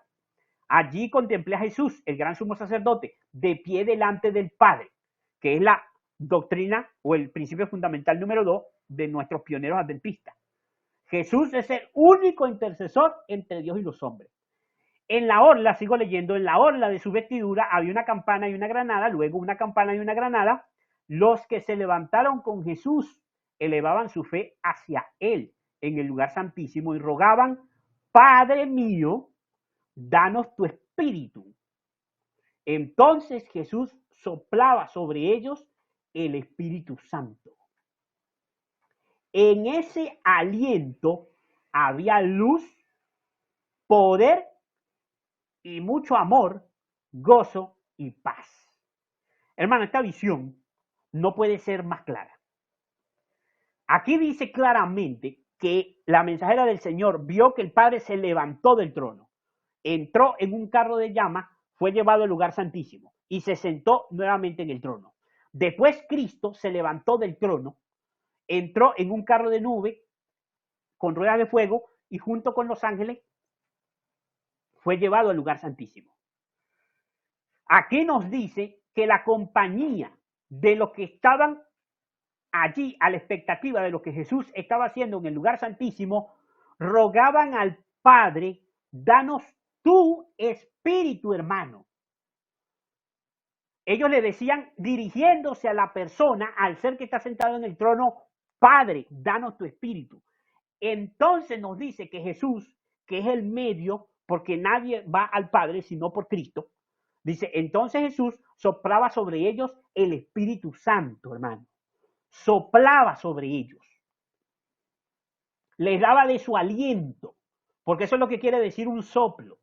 Allí contemplé a Jesús, el gran sumo sacerdote, de pie delante del Padre, que es la doctrina o el principio fundamental número 2 de nuestros pioneros adventistas. Jesús es el único intercesor entre Dios y los hombres. En la orla, sigo leyendo, en la orla de su vestidura había una campana y una granada, luego una campana y una granada. Los que se levantaron con Jesús elevaban su fe hacia él en el lugar santísimo y rogaban, Padre mío, danos tu espíritu. Entonces Jesús soplaba sobre ellos el Espíritu Santo. En ese aliento había luz, poder y mucho amor, gozo y paz. Hermano, esta visión no puede ser más clara. Aquí dice claramente que la mensajera del Señor vio que el Padre se levantó del trono, entró en un carro de llama, fue llevado al lugar santísimo y se sentó nuevamente en el trono. Después Cristo se levantó del trono, entró en un carro de nube con ruedas de fuego y junto con los ángeles fue llevado al lugar santísimo. Aquí nos dice que la compañía de los que estaban allí a la expectativa de lo que Jesús estaba haciendo en el lugar santísimo, rogaban al Padre, danos tu espíritu, hermano. Ellos le decían, dirigiéndose a la persona, al ser que está sentado en el trono, Padre, danos tu espíritu. Entonces nos dice que Jesús, que es el medio, porque nadie va al Padre sino por Cristo, dice, entonces Jesús soplaba sobre ellos el Espíritu Santo, hermano. Soplaba sobre ellos. Les daba de su aliento, porque eso es lo que quiere decir un soplo.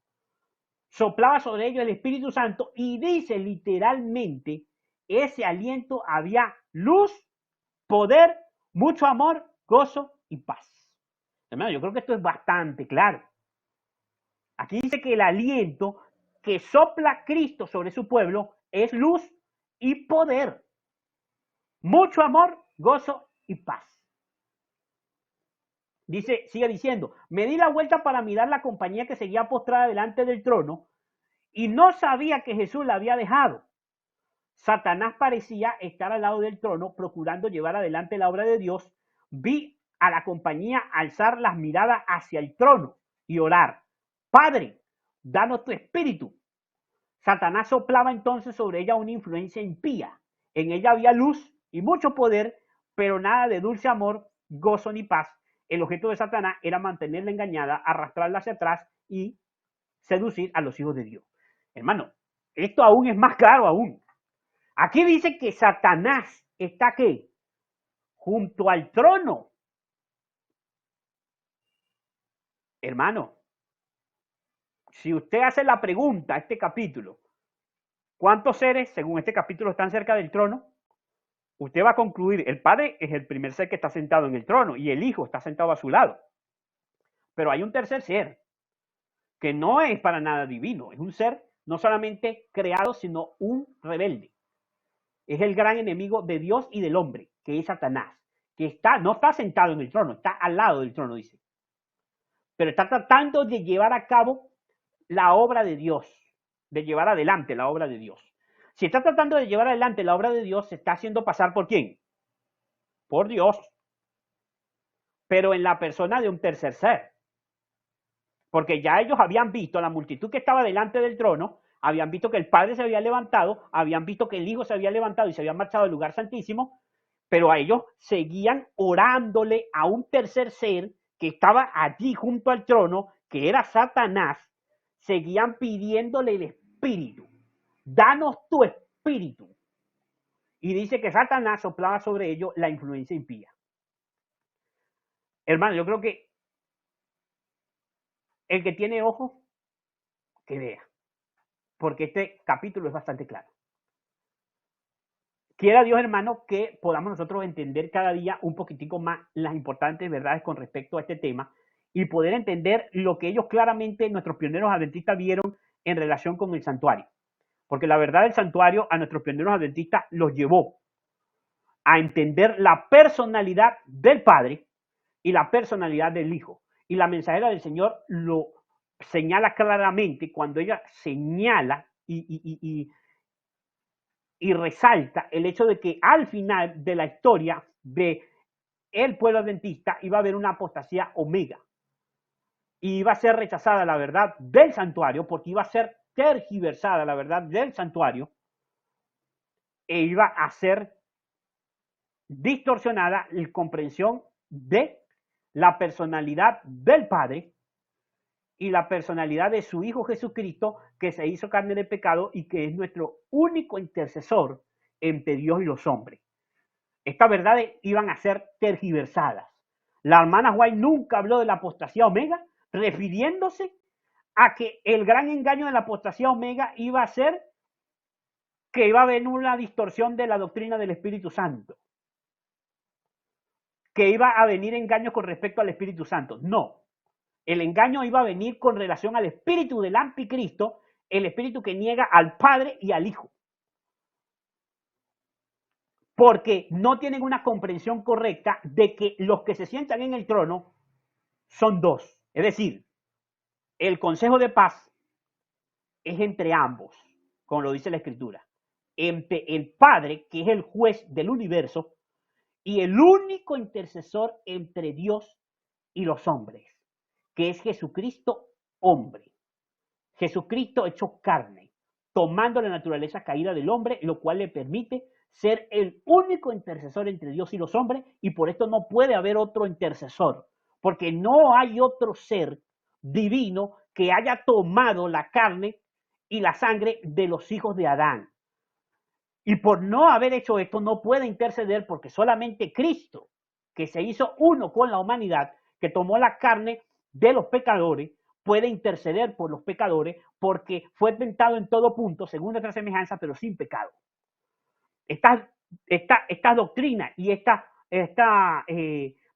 Soplaba sobre ellos el Espíritu Santo y dice literalmente, ese aliento había luz, poder, mucho amor, gozo y paz. Hermano, yo creo que esto es bastante claro. Aquí dice que el aliento que sopla Cristo sobre su pueblo es luz y poder, mucho amor, gozo y paz. Dice, sigue diciendo, me di la vuelta para mirar la compañía que seguía postrada delante del trono y no sabía que Jesús la había dejado. Satanás parecía estar al lado del trono procurando llevar adelante la obra de Dios. Vi a la compañía alzar las miradas hacia el trono y orar, Padre, danos tu espíritu. Satanás soplaba entonces sobre ella una influencia impía. En ella había luz y mucho poder, pero nada de dulce amor, gozo ni paz. El objeto de Satanás era mantenerla engañada, arrastrarla hacia atrás y seducir a los hijos de Dios. Hermano, esto aún es más claro aún. Aquí dice que Satanás está ¿qué? Junto al trono. Hermano, si usted hace la pregunta a este capítulo, ¿cuántos seres, según este capítulo, están cerca del trono? Usted va a concluir, el Padre es el primer ser que está sentado en el trono y el Hijo está sentado a su lado. Pero hay un tercer ser que no es para nada divino, es un ser no solamente creado, sino un rebelde. Es el gran enemigo de Dios y del hombre, que es Satanás, que no está sentado en el trono, está al lado del trono, dice. Pero está tratando de llevar a cabo la obra de Dios, de llevar adelante la obra de Dios. Si está tratando de llevar adelante la obra de Dios, se está haciendo pasar ¿por quién? Por Dios, pero en la persona de un tercer ser. Porque ya ellos habían visto, la multitud que estaba delante del trono, habían visto que el Padre se había levantado, habían visto que el Hijo se había levantado y se había marchado al lugar santísimo, pero a ellos seguían orándole a un tercer ser que estaba allí junto al trono, que era Satanás, seguían pidiéndole el espíritu. Danos tu espíritu. Y dice que Satanás soplaba sobre ellos la influencia impía. Hermano, yo creo que el que tiene ojos, que vea. Porque este capítulo es bastante claro. Quiera Dios, hermano, que podamos nosotros entender cada día un poquitico más las importantes verdades con respecto a este tema y poder entender lo que ellos claramente, nuestros pioneros adventistas, vieron en relación con el santuario. Porque la verdad del santuario a nuestros pioneros adventistas los llevó a entender la personalidad del Padre y la personalidad del Hijo. Y la mensajera del Señor lo señala claramente cuando ella señala y resalta el hecho de que al final de la historia de el pueblo adventista iba a haber una apostasía omega. Y iba a ser rechazada la verdad del santuario porque iba a ser tergiversada la verdad del santuario e iba a ser distorsionada la comprensión de la personalidad del Padre y la personalidad de su Hijo Jesucristo, que se hizo carne de pecado y que es nuestro único intercesor entre Dios y los hombres. Estas verdades iban a ser tergiversadas. La hermana White nunca habló de la apostasía omega, refiriéndose a que el gran engaño de la apostasía omega iba a ser que iba a haber una distorsión de la doctrina del Espíritu Santo, que iba a venir engaños con respecto al Espíritu Santo. No, el engaño iba a venir con relación al espíritu del anticristo, el espíritu que niega al Padre y al Hijo. Porque no tienen una comprensión correcta de que los que se sientan en el trono son dos. Es decir, el consejo de paz es entre ambos, como lo dice la Escritura. Entre el Padre, que es el juez del universo, y el único intercesor entre Dios y los hombres, que es Jesucristo hombre. Jesucristo hecho carne, tomando la naturaleza caída del hombre, lo cual le permite ser el único intercesor entre Dios y los hombres, y por esto no puede haber otro intercesor, porque no hay otro ser divino que haya tomado la carne y la sangre de los hijos de Adán. Y por no haber hecho esto, no puede interceder porque solamente Cristo, que se hizo uno con la humanidad, que tomó la carne de los pecadores, puede interceder por los pecadores porque fue tentado en todo punto, según nuestra semejanza, pero sin pecado. Estas doctrinas y estos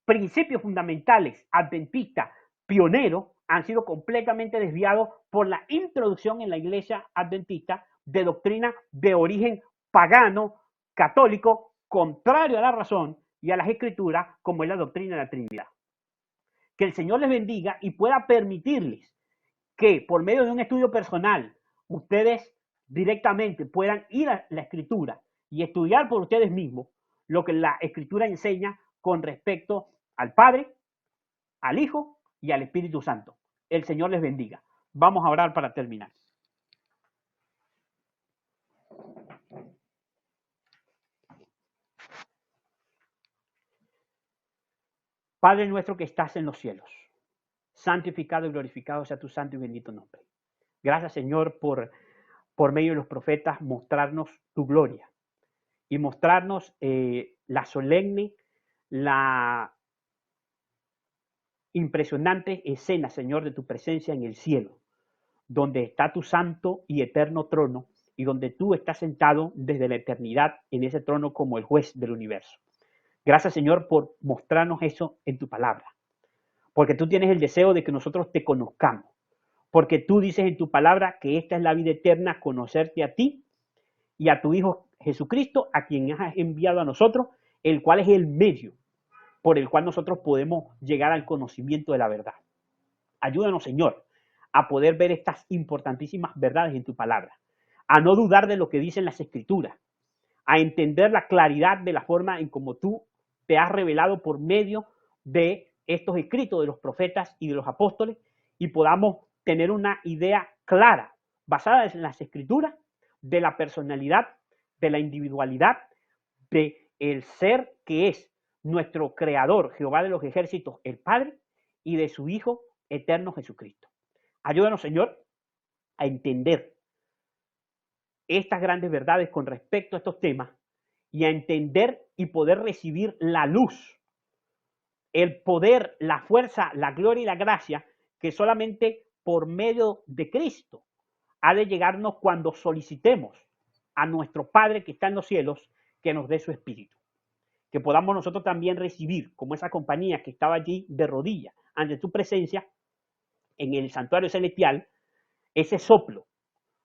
principios fundamentales adventistas pioneros han sido completamente desviados por la introducción en la iglesia adventista de doctrina de origen pagano, católico, contrario a la razón y a las escrituras, como es la doctrina de la Trinidad. Que el Señor les bendiga y pueda permitirles que por medio de un estudio personal ustedes directamente puedan ir a la escritura y estudiar por ustedes mismos lo que la escritura enseña con respecto al Padre, al Hijo y al Espíritu Santo. El Señor les bendiga. Vamos a orar para terminar. Padre nuestro que estás en los cielos, santificado y glorificado sea tu santo y bendito nombre. Gracias, Señor, por medio de los profetas mostrarnos tu gloria y mostrarnos la solemne, la impresionante escena, Señor, de tu presencia en el cielo, donde está tu santo y eterno trono y donde tú estás sentado desde la eternidad en ese trono como el juez del universo. Gracias, Señor, por mostrarnos eso en tu palabra, porque tú tienes el deseo de que nosotros te conozcamos, porque tú dices en tu palabra que esta es la vida eterna, conocerte a ti y a tu Hijo Jesucristo, a quien has enviado a nosotros, el cual es el medio por el cual nosotros podemos llegar al conocimiento de la verdad. Ayúdanos, Señor, a poder ver estas importantísimas verdades en tu palabra, a no dudar de lo que dicen las Escrituras, a entender la claridad de la forma en como tú te has revelado por medio de estos escritos de los profetas y de los apóstoles y podamos tener una idea clara, basada en las Escrituras, de la personalidad, de la individualidad, de el ser que es nuestro Creador, Jehová de los ejércitos, el Padre, y de su Hijo eterno Jesucristo. Ayúdanos, Señor, a entender estas grandes verdades con respecto a estos temas y a entender y poder recibir la luz, el poder, la fuerza, la gloria y la gracia que solamente por medio de Cristo ha de llegarnos cuando solicitemos a nuestro Padre que está en los cielos que nos dé su Espíritu. Que podamos nosotros también recibir, como esa compañía que estaba allí de rodillas ante tu presencia en el santuario celestial, ese soplo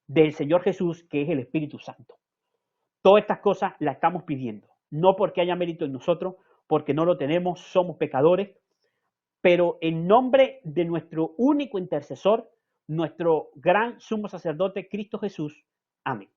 del Señor Jesús que es el Espíritu Santo. Todas estas cosas las estamos pidiendo, no porque haya mérito en nosotros, porque no lo tenemos, somos pecadores, pero en nombre de nuestro único intercesor, nuestro gran sumo sacerdote, Cristo Jesús. Amén.